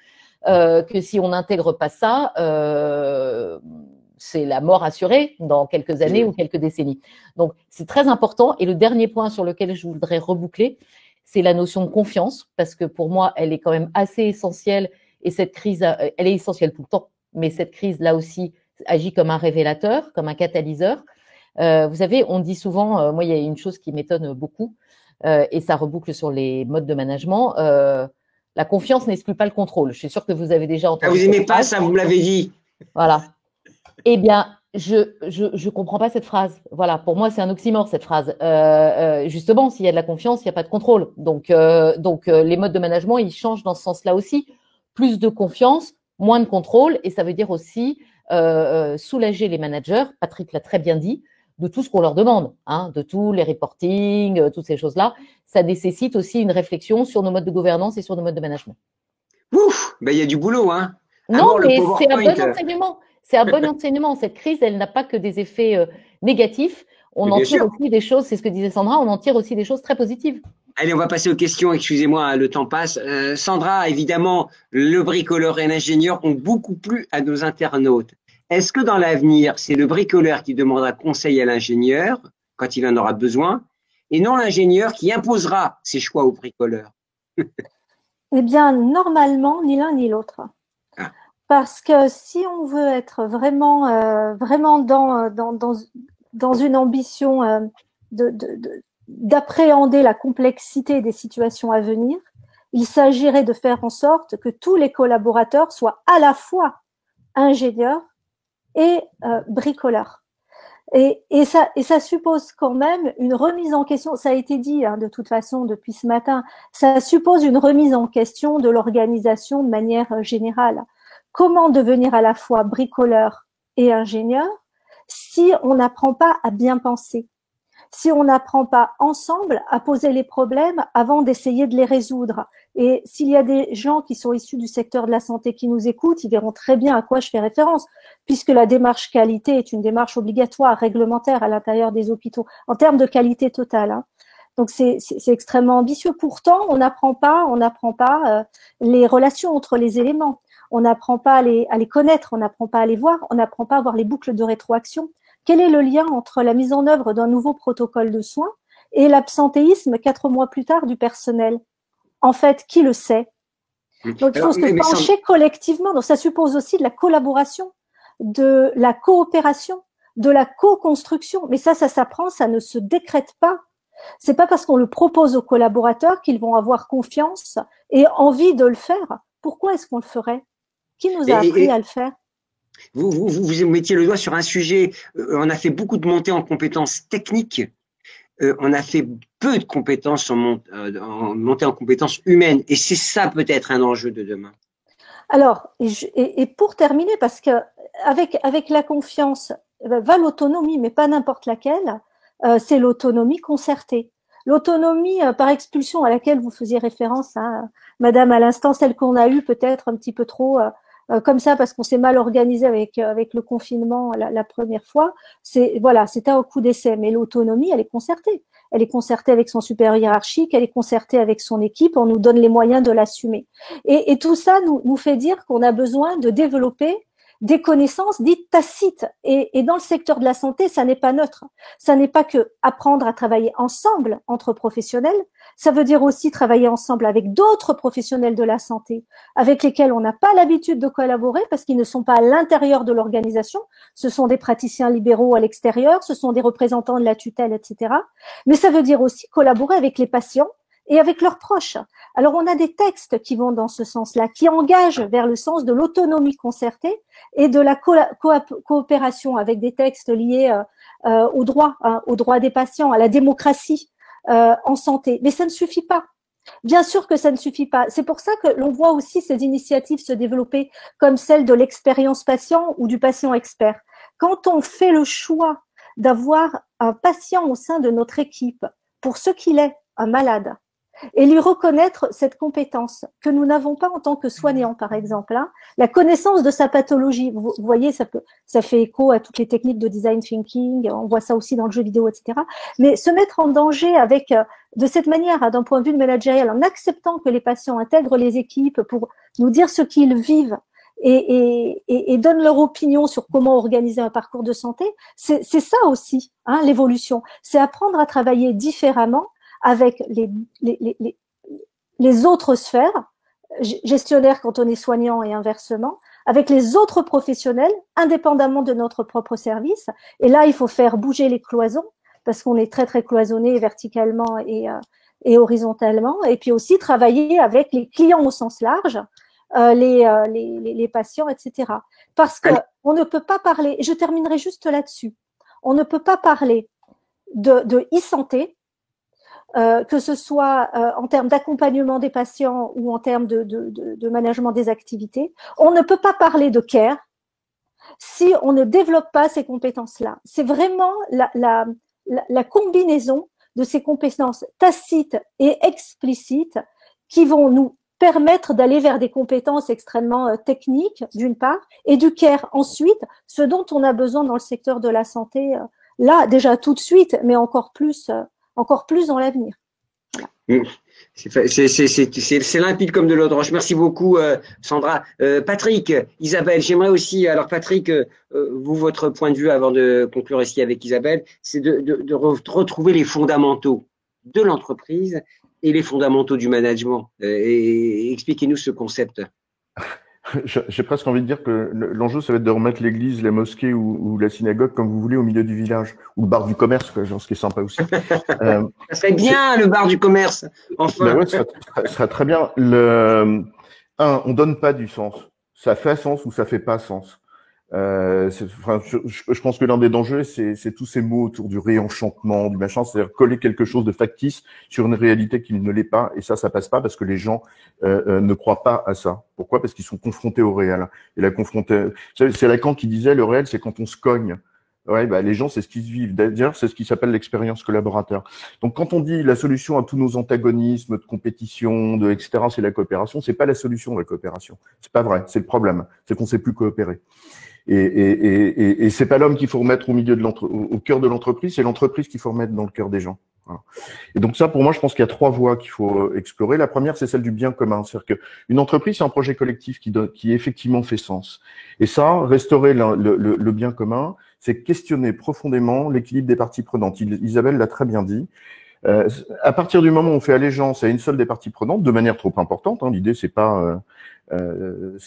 que si on n'intègre pas ça, c'est la mort assurée dans quelques années ou quelques décennies. Donc, c'est très important. Et le dernier point sur lequel je voudrais reboucler, c'est la notion de confiance, parce que pour moi, elle est quand même assez essentielle. Et cette crise, elle est essentielle tout le temps, mais cette crise, là aussi, agit comme un révélateur, comme un catalyseur. Vous savez, on dit souvent, moi, il y a une chose qui m'étonne beaucoup, et ça reboucle sur les modes de management. La confiance n'exclut pas le contrôle. Je suis sûre que vous avez déjà entendu. Ah, vous n'aimez pas ça, vous me l'avez dit. Voilà. Eh bien, je comprends pas cette phrase. Voilà, pour moi, c'est un oxymore, cette phrase. Justement, s'il y a de la confiance, il n'y a pas de contrôle. Donc, les modes de management, ils changent dans ce sens-là aussi. Plus de confiance, moins de contrôle, et ça veut dire aussi soulager les managers. Patrick l'a très bien dit, de tout ce qu'on leur demande, hein, de tous les reporting, toutes ces choses-là. Ça nécessite aussi une réflexion sur nos modes de gouvernance et sur nos modes de management. Ouf, ben il y a du boulot, hein. Non, mais c'est un bon enseignement. C'est un bon enseignement. Cette crise, elle n'a pas que des effets négatifs. On en tire aussi des choses, c'est ce que disait Sandra, on en tire aussi des choses très positives. Allez, on va passer aux questions. Excusez-moi, le temps passe. Sandra, évidemment, le bricoleur et l'ingénieur ont beaucoup plu à nos internautes. Est-ce que dans l'avenir, c'est le bricoleur qui demandera conseil à l'ingénieur quand il en aura besoin, et non l'ingénieur qui imposera ses choix au bricoleur? Eh bien, normalement, ni l'un ni l'autre. Ah. Parce que si on veut être vraiment dans une ambition d'appréhender la complexité des situations à venir, il s'agirait de faire en sorte que tous les collaborateurs soient à la fois ingénieurs et bricoleurs. Et ça suppose quand même une remise en question, ça a été dit hein, de toute façon depuis ce matin, ça suppose une remise en question de l'organisation de manière générale. Comment devenir à la fois bricoleur et ingénieur si on n'apprend pas à bien penser, si on n'apprend pas ensemble à poser les problèmes avant d'essayer de les résoudre. Et s'il y a des gens qui sont issus du secteur de la santé qui nous écoutent, ils verront très bien à quoi je fais référence, puisque la démarche qualité est une démarche obligatoire, réglementaire à l'intérieur des hôpitaux, en termes de qualité totale. Hein. Donc c'est extrêmement ambitieux. Pourtant, on n'apprend pas les relations entre les éléments. On n'apprend pas à les connaître, on n'apprend pas à les voir, on n'apprend pas à voir les boucles de rétroaction. Quel est le lien entre la mise en œuvre d'un nouveau protocole de soins et l'absentéisme 4 mois plus tard du personnel? En fait, qui le sait? Donc, il faut se pencher collectivement. Donc, ça suppose aussi de la collaboration, de la coopération, de la co-construction. Mais ça s'apprend, ça ne se décrète pas. C'est pas parce qu'on le propose aux collaborateurs qu'ils vont avoir confiance et envie de le faire. Pourquoi est-ce qu'on le ferait? Qui nous a appris à le faire? Vous mettiez le doigt sur un sujet. On a fait beaucoup de montées en compétences techniques. On a fait peu de compétences en montée en compétences humaines. Et c'est ça peut-être un enjeu de demain. Alors, et pour terminer, parce que avec la confiance va l'autonomie, mais pas n'importe laquelle. C'est l'autonomie concertée. L'autonomie par expulsion à laquelle vous faisiez référence, hein, Madame, à l'instant, celle qu'on a eue peut-être un petit peu trop comme ça parce qu'on s'est mal organisé avec le confinement la première fois. C'était un coup d'essai. Mais l'autonomie, elle est concertée. Elle est concertée avec son supérieur hiérarchique, elle est concertée avec son équipe. On nous donne les moyens de l'assumer. Et tout ça nous fait dire qu'on a besoin de développer des connaissances dites tacites. Et dans le secteur de la santé, ça n'est pas neutre. Ça n'est pas que apprendre à travailler ensemble entre professionnels. Ça veut dire aussi travailler ensemble avec d'autres professionnels de la santé, avec lesquels on n'a pas l'habitude de collaborer parce qu'ils ne sont pas à l'intérieur de l'organisation. Ce sont des praticiens libéraux à l'extérieur, ce sont des représentants de la tutelle, etc. Mais ça veut dire aussi collaborer avec les patients et avec leurs proches. Alors, on a des textes qui vont dans ce sens-là, qui engagent vers le sens de l'autonomie concertée et de la coopération, avec des textes liés aux droits des patients, à la démocratie en santé. Mais ça ne suffit pas. Bien sûr que ça ne suffit pas. C'est pour ça que l'on voit aussi ces initiatives se développer comme celle de l'expérience patient ou du patient expert. Quand on fait le choix d'avoir un patient au sein de notre équipe pour ce qu'il est, un malade, et lui reconnaître cette compétence que nous n'avons pas en tant que soignants, par exemple, hein, la connaissance de sa pathologie. Vous voyez, ça fait écho à toutes les techniques de design thinking, on voit ça aussi dans le jeu vidéo, etc. Mais se mettre en danger avec, de cette manière, hein, d'un point de vue managérial, en acceptant que les patients intègrent les équipes pour nous dire ce qu'ils vivent et donnent leur opinion sur comment organiser un parcours de santé, c'est ça aussi, hein, l'évolution. C'est apprendre à travailler différemment avec les autres sphères, gestionnaires quand on est soignant et inversement, avec les autres professionnels, indépendamment de notre propre service. Et là, il faut faire bouger les cloisons, parce qu'on est très, très cloisonné verticalement et horizontalement. Et puis aussi travailler avec les clients au sens large, les patients, etc. Parce que on ne peut pas parler, je terminerai juste là-dessus, on ne peut pas parler de e-santé, que ce soit en termes d'accompagnement des patients ou en termes de management des activités. On ne peut pas parler de care si on ne développe pas ces compétences-là. C'est vraiment la combinaison de ces compétences tacites et explicites qui vont nous permettre d'aller vers des compétences extrêmement techniques, d'une part, et du care ensuite, ce dont on a besoin dans le secteur de la santé, là, déjà tout de suite, mais encore plus dans l'avenir. C'est limpide comme de l'eau de roche. Merci beaucoup, Sandra. Patrick, Isabelle, j'aimerais aussi, alors Patrick, vous, votre point de vue avant de conclure ici avec Isabelle, c'est de retrouver les fondamentaux de l'entreprise et les fondamentaux du management. Et expliquez-nous ce concept. J'ai presque envie de dire que l'enjeu, ça va être de remettre l'église, la mosquée ou la synagogue, comme vous voulez, au milieu du village, ou le bar du commerce, quoi, genre, ce qui est sympa aussi. Ça serait bien, le bar du commerce, enfin. Ben ouais, ça serait très bien. On donne pas du sens. Ça fait sens ou ça fait pas sens. Je pense que l'un des dangers, c'est tous ces mots autour du réenchantement, du machin, c'est-à-dire coller quelque chose de factice sur une réalité qui ne l'est pas, et ça passe pas parce que les gens ne croient pas à ça. Pourquoi? Parce qu'ils sont confrontés au réel. Et c'est Lacan qui disait, le réel, c'est quand on se cogne. Ouais, les gens, c'est ce qu'ils vivent. D'ailleurs, c'est ce qui s'appelle l'expérience collaborateur. Donc, quand on dit la solution à tous nos antagonismes de compétition, etc., c'est la coopération, c'est pas la solution, la coopération. C'est pas vrai. C'est le problème. C'est qu'on sait plus coopérer. Et c'est pas l'homme qu'il faut remettre au cœur de l'entreprise, c'est l'entreprise qu'il faut remettre dans le cœur des gens. Voilà. Et donc ça, pour moi, je pense qu'il y a 3 voies qu'il faut explorer. La première, c'est celle du bien commun. C'est-à-dire qu'une entreprise, c'est un projet collectif qui effectivement fait sens. Et ça, restaurer le bien commun, c'est questionner profondément l'équilibre des parties prenantes. Isabelle l'a très bien dit. À partir du moment où on fait allégeance à une seule des parties prenantes, de manière trop importante, hein, l'idée c'est pas de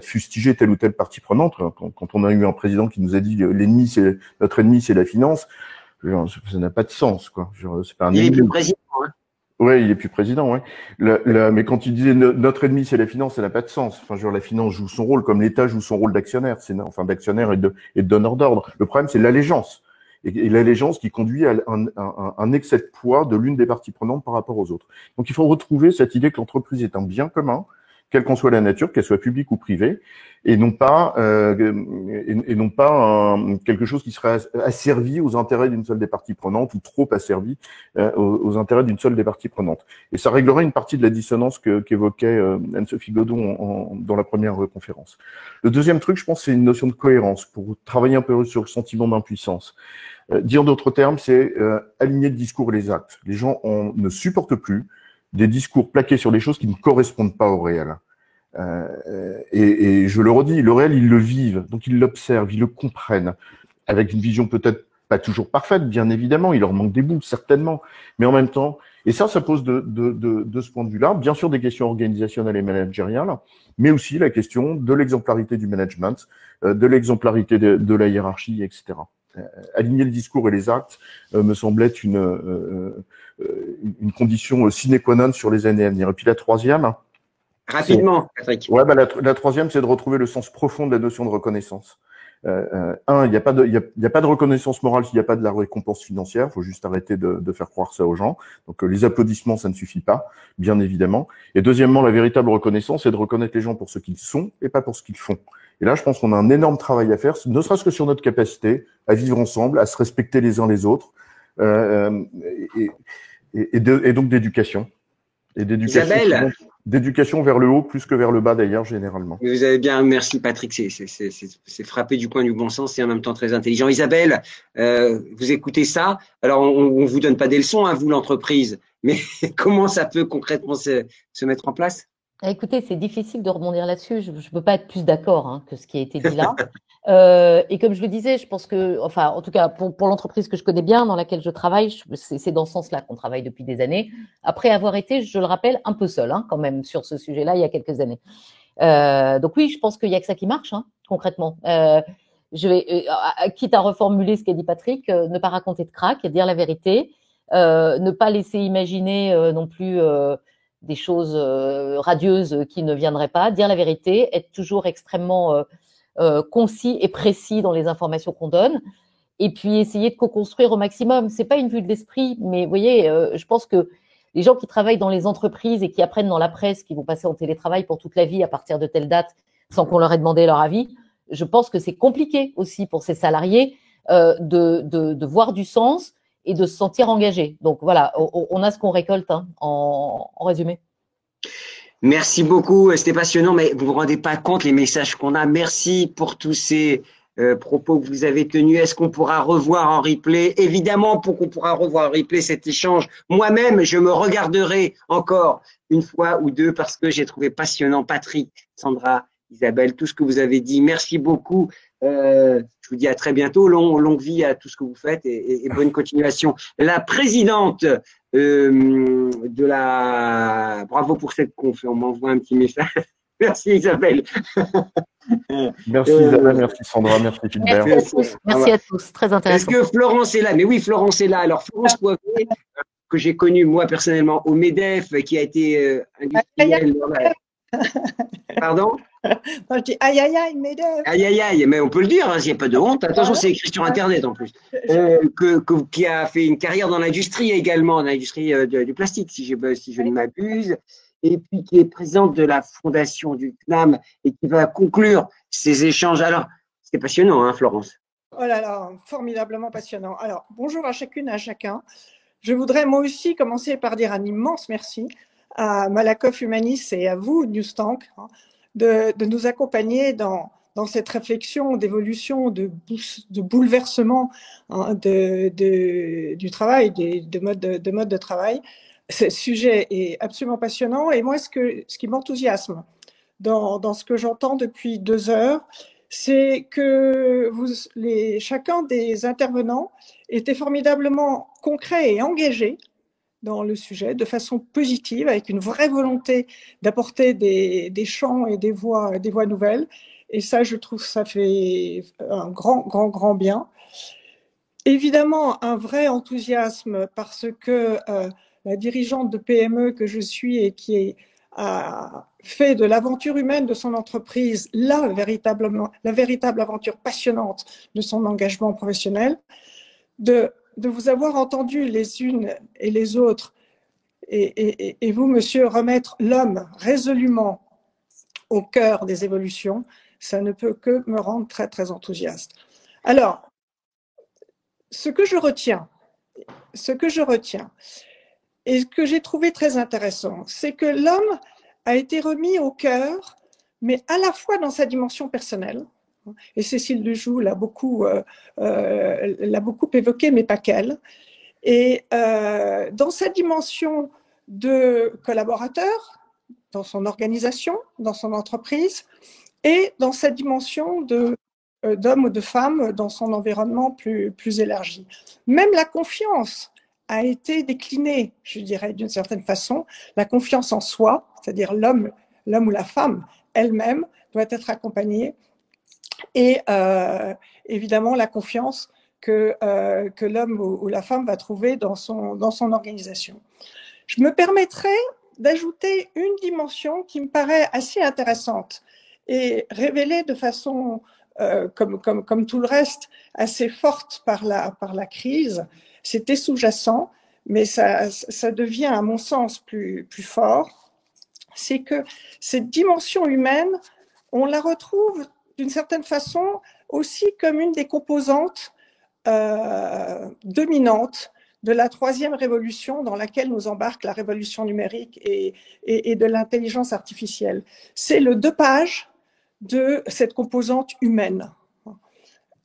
fustiger telle ou telle partie prenante. Quand on a eu un président qui nous a dit notre ennemi c'est la finance, ça n'a pas de sens, quoi. C'est pas un Il est ennemi. plus président. Hein. Ouais, il est plus président, ouais. Mais quand il disait notre ennemi c'est la finance, ça n'a pas de sens. Enfin, la finance joue son rôle comme l'État joue son rôle d'actionnaire, d'actionnaire et de donneur d'ordre. Le problème c'est l'allégeance. Et l'allégeance qui conduit à un excès de poids de l'une des parties prenantes par rapport aux autres. Donc il faut retrouver cette idée que l'entreprise est un bien commun, quelle qu'en soit la nature, qu'elle soit publique ou privée, et non pas quelque chose qui serait asservi aux intérêts d'une seule des parties prenantes ou trop asservi aux intérêts d'une seule des parties prenantes. Et ça réglerait une partie de la dissonance qu'évoquait Anne-Sophie Godon dans la première conférence. Le deuxième truc, je pense, c'est une notion de cohérence pour travailler un peu sur le sentiment d'impuissance. Dire d'autres termes, c'est aligner le discours et les actes. Les gens ne supportent plus des discours plaqués sur des choses qui ne correspondent pas au réel. Et je le redis, le réel, ils le vivent, donc ils l'observent, ils le comprennent, avec une vision peut-être pas toujours parfaite, bien évidemment, il leur manque des bouts, certainement, mais en même temps, et ça pose de ce point de vue-là, bien sûr des questions organisationnelles et managériales, mais aussi la question de l'exemplarité du management, de l'exemplarité de la hiérarchie, etc. Aligner le discours et les actes me semble être une condition sine qua non sur les années à venir. Et puis la troisième, rapidement, Patrick. Ouais, la troisième, c'est de retrouver le sens profond de la notion de reconnaissance. Il n'y a pas de reconnaissance morale s'il n'y a pas de la récompense financière. Il faut juste arrêter de faire croire ça aux gens. Donc les applaudissements, ça ne suffit pas, bien évidemment. Et deuxièmement, la véritable reconnaissance, c'est de reconnaître les gens pour ce qu'ils sont et pas pour ce qu'ils font. Et là, je pense qu'on a un énorme travail à faire, ne serait-ce que sur notre capacité à vivre ensemble, à se respecter les uns les autres, et donc d'éducation. Et d'éducation vers le haut plus que vers le bas d'ailleurs généralement. Mais vous avez bien, merci Patrick, c'est frappé du coin du bon sens et en même temps très intelligent. Isabelle, vous écoutez ça, alors on vous donne pas des leçons, hein, vous l'entreprise, mais comment ça peut concrètement se mettre en place? Écoutez, c'est difficile de rebondir là-dessus. Je ne peux pas être plus d'accord que ce qui a été dit là. Et comme je le disais, je pense que, enfin, en tout cas, pour l'entreprise que je connais bien, dans laquelle je travaille, c'est dans ce sens-là qu'on travaille depuis des années. Après avoir été, je le rappelle, un peu seul, quand même, sur ce sujet-là, il y a quelques années. Donc oui, je pense qu'il y a que ça qui marche, concrètement. Je vais, quitte à reformuler ce qu'a dit Patrick, ne pas raconter de crack, dire la vérité, ne pas laisser imaginer non plus des choses radieuses qui ne viendraient pas, dire la vérité, être toujours extrêmement concis et précis dans les informations qu'on donne, et puis essayer de co-construire au maximum. C'est pas une vue de l'esprit, mais vous voyez, je pense que les gens qui travaillent dans les entreprises et qui apprennent dans la presse qu'ils vont passer en télétravail pour toute la vie à partir de telle date sans qu'on leur ait demandé leur avis, je pense que c'est compliqué aussi pour ces salariés de voir du sens et de se sentir engagés. Donc voilà, on a ce qu'on récolte en résumé. Merci beaucoup, c'était passionnant, mais vous vous rendez pas compte les messages qu'on a. Merci pour tous ces propos que vous avez tenus. Est-ce qu'on pourra revoir en replay? Évidemment, pour qu'on pourra revoir en replay cet échange, moi-même, je me regarderai encore une fois ou deux parce que j'ai trouvé passionnant. Patrick, Sandra, Isabelle, tout ce que vous avez dit. Merci beaucoup. Je vous dis à très bientôt. Longue vie à tout ce que vous faites et bonne continuation. La présidente de la... Bravo pour cette conf. On m'envoie un petit message. Merci Isabelle. Merci Isabelle, merci Sandra, merci Gilbert. Merci à tous, très intéressant. Est-ce que Florence est là? Mais oui, Florence est là. Alors Florence Poivret, que j'ai connue moi personnellement au MEDEF, qui a été industriel. Pardon? Moi, je dis aïe aïe aïe, MEDEF. Aïe aïe aïe, mais on peut le dire, il n'y a pas de honte. Attention, c'est écrit sur Internet en plus. Qui a fait une carrière dans l'industrie également, dans l'industrie du plastique, si je ne m'abuse. Et puis qui est présidente de la fondation du CNAM et qui va conclure ces échanges. Alors, c'est passionnant, hein, Florence? Oh là là, formidablement passionnant. Alors, bonjour à chacune et à chacun. Je voudrais moi aussi commencer par dire un immense merci à Malakoff Humanis et à vous, Newstank, de nous accompagner dans cette réflexion d'évolution, de bouleversement du travail, de mode de travail. Ce sujet est absolument passionnant et moi, ce qui m'enthousiasme dans ce que j'entends depuis 2 heures, c'est que chacun des intervenants était formidablement concret et engagé dans le sujet de façon positive, avec une vraie volonté d'apporter des chants et des voix nouvelles. Et ça, je trouve, ça fait un grand bien. Évidemment, un vrai enthousiasme parce que la dirigeante de PME que je suis et qui a fait de l'aventure humaine de son entreprise la véritable aventure passionnante de son engagement professionnel, de vous avoir entendu les unes et les autres et vous, monsieur, remettre l'homme résolument au cœur des évolutions, ça ne peut que me rendre très enthousiaste. Alors, ce que je retiens, et ce que j'ai trouvé très intéressant, c'est que l'homme a été remis au cœur, mais à la fois dans sa dimension personnelle, et Cécile Dejoux l'a beaucoup évoqué, mais pas qu'elle, et dans sa dimension de collaborateur, dans son organisation, dans son entreprise, et dans sa dimension d'homme ou de femme dans son environnement plus élargi. Même la confiance a été déclinée, je dirais d'une certaine façon. La confiance en soi, c'est-à-dire l'homme ou la femme elle-même doit être accompagnée. Et évidemment, la confiance que l'homme ou la femme va trouver dans son organisation. Je me permettrai d'ajouter une dimension qui me paraît assez intéressante et révélée de façon comme tout le reste, assez forte par la crise. C'était sous-jacent, mais ça devient, à mon sens, plus fort. C'est que cette dimension humaine, on la retrouve d'une certaine façon aussi comme une des composantes dominantes de la troisième révolution dans laquelle nous embarque la révolution numérique et de l'intelligence artificielle. C'est le dopage de cette composante humaine.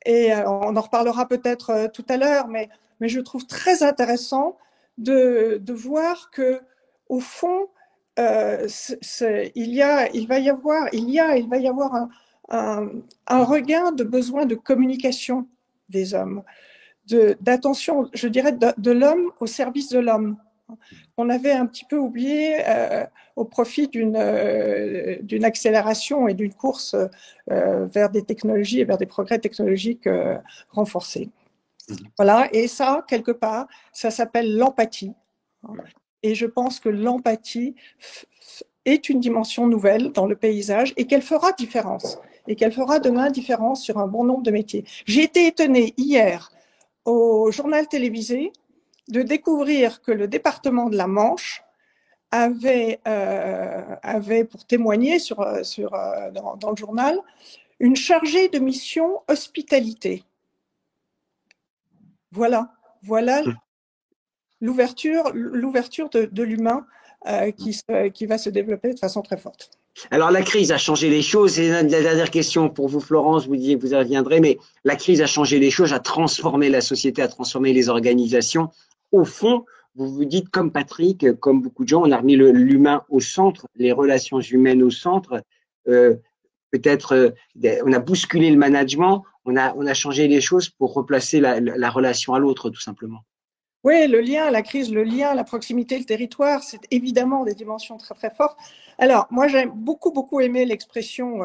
Et on en reparlera peut-être tout à l'heure, mais je trouve très intéressant de voir que, au fond, il va y avoir un regain de besoin de communication des hommes, d'attention, je dirais, de l'homme au service de l'homme. On avait un petit peu oublié au profit d'une accélération et d'une course vers des technologies et vers des progrès technologiques renforcés. Voilà, et ça, quelque part, ça s'appelle l'empathie. Et je pense que l'empathie est une dimension nouvelle dans le paysage et qu'elle fera différence. Et qu'elle fera demain différence sur un bon nombre de métiers. J'ai été étonnée hier au journal télévisé de découvrir que le département de la Manche avait pour témoigner dans le journal, une chargée de mission hospitalité. Voilà l'ouverture de l'humain qui va se développer de façon très forte. Alors, la crise a changé les choses. Et la dernière question pour vous, Florence, vous disiez que vous y reviendrez, mais la crise a changé les choses, a transformé la société, a transformé les organisations. Au fond, vous vous dites, comme Patrick, comme beaucoup de gens, on a remis l'humain au centre, les relations humaines au centre. Peut-être, on a bousculé le management, on a changé les choses pour replacer la relation à l'autre, tout simplement. Oui, le lien, la crise, le lien, la proximité, le territoire, c'est évidemment des dimensions très fortes. Alors, moi, j'ai beaucoup aimé l'expression,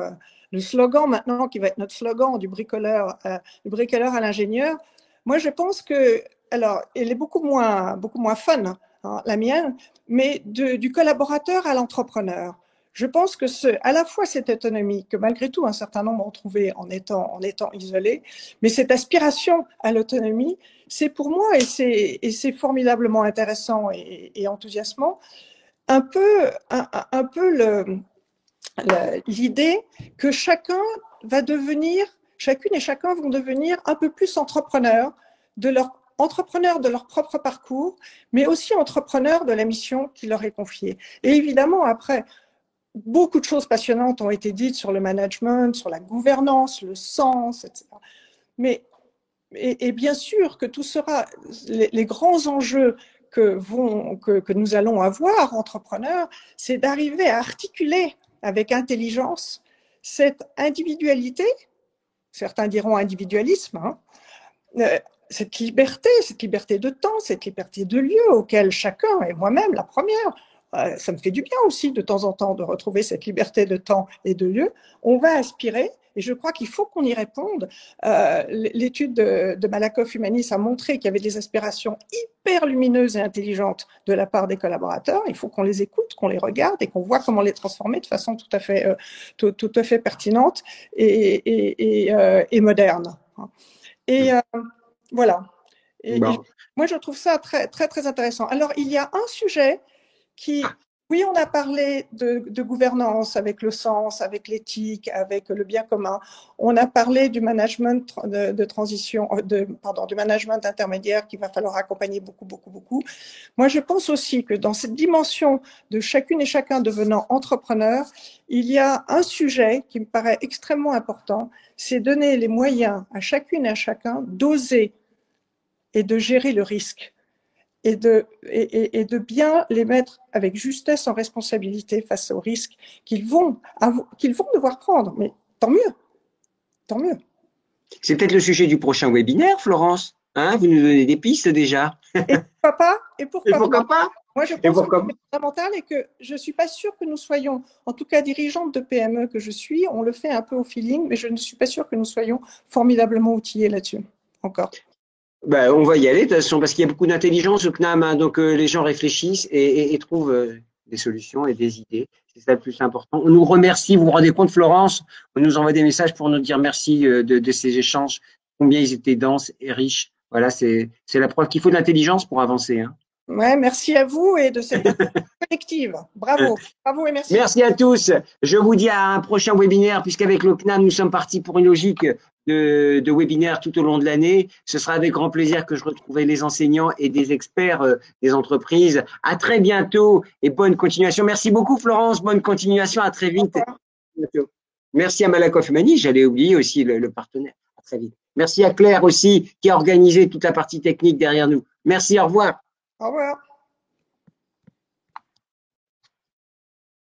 le slogan maintenant, qui va être notre slogan du bricoleur à l'ingénieur. Moi, je pense que, alors, elle est beaucoup moins fun, hein, la mienne, mais du collaborateur à l'entrepreneur. Je pense que à la fois cette autonomie que malgré tout un certain nombre ont trouvé en étant isolés, mais cette aspiration à l'autonomie, c'est pour moi, et c'est formidablement intéressant et enthousiasmant, un peu l'idée que chacune et chacun vont devenir un peu plus entrepreneurs de leur propre parcours, mais aussi entrepreneurs de la mission qui leur est confiée. Et évidemment, après, beaucoup de choses passionnantes ont été dites sur le management, sur la gouvernance, le sens, etc. Mais bien sûr que tout sera les grands enjeux que nous allons avoir, entrepreneurs, c'est d'arriver à articuler avec intelligence cette individualité, certains diront individualisme, hein, cette liberté de temps, cette liberté de lieu auquel chacun, et moi-même la première, ça me fait du bien aussi de temps en temps de retrouver cette liberté de temps et de lieu, on va aspirer, et je crois qu'il faut qu'on y réponde. L'étude de Malakoff Humanis a montré qu'il y avait des aspirations hyper lumineuses et intelligentes de la part des collaborateurs. Il faut qu'on les écoute, qu'on les regarde et qu'on voit comment les transformer de façon tout à fait pertinente et moderne. Et voilà. Et moi, je trouve ça très, très, très intéressant. Alors, il y a un sujet qui, oui, on a parlé de gouvernance avec le sens, avec l'éthique, avec le bien commun. On a parlé du management de transition, du management intermédiaire qu'il va falloir accompagner beaucoup, beaucoup, beaucoup. Moi, je pense aussi que dans cette dimension de chacune et chacun devenant entrepreneur, il y a un sujet qui me paraît extrêmement important, c'est donner les moyens à chacune et à chacun d'oser et de gérer le risque. Et de bien les mettre avec justesse en responsabilité face aux risques qu'ils vont devoir prendre. Mais tant mieux, tant mieux. C'est peut-être le sujet du prochain webinaire, Florence. Hein, vous nous donnez des pistes déjà. Et pourquoi pas? Et pourquoi pas? Moi, je pense que c'est fondamental et que je ne suis pas sûre que nous soyons, en tout cas dirigeante de PME que je suis, on le fait un peu au feeling, mais je ne suis pas sûre que nous soyons formidablement outillés là-dessus, encore. Ben, on va y aller de toute façon parce qu'il y a beaucoup d'intelligence au CNAM, hein, donc les gens réfléchissent et trouvent des solutions et des idées. C'est ça le plus important. On nous remercie, vous vous rendez compte, Florence, on nous envoie des messages pour nous dire merci de ces échanges, combien ils étaient denses et riches. Voilà, c'est la preuve qu'il faut de l'intelligence pour avancer. Hein. Ouais, merci à vous et de cette collective. Bravo, bravo et merci. Merci à tous. Je vous dis à un prochain webinaire puisqu'avec le CNAM, nous sommes partis pour une logique de webinaires tout au long de l'année. Ce sera avec grand plaisir que je retrouverai les enseignants et des experts des entreprises. À très bientôt et bonne continuation. Merci beaucoup Florence, bonne continuation, à très vite. Merci à Malakoff Humanis, j'allais oublier aussi le partenaire. À très vite. Merci à Claire aussi qui a organisé toute la partie technique derrière nous. Merci, au revoir. Au revoir.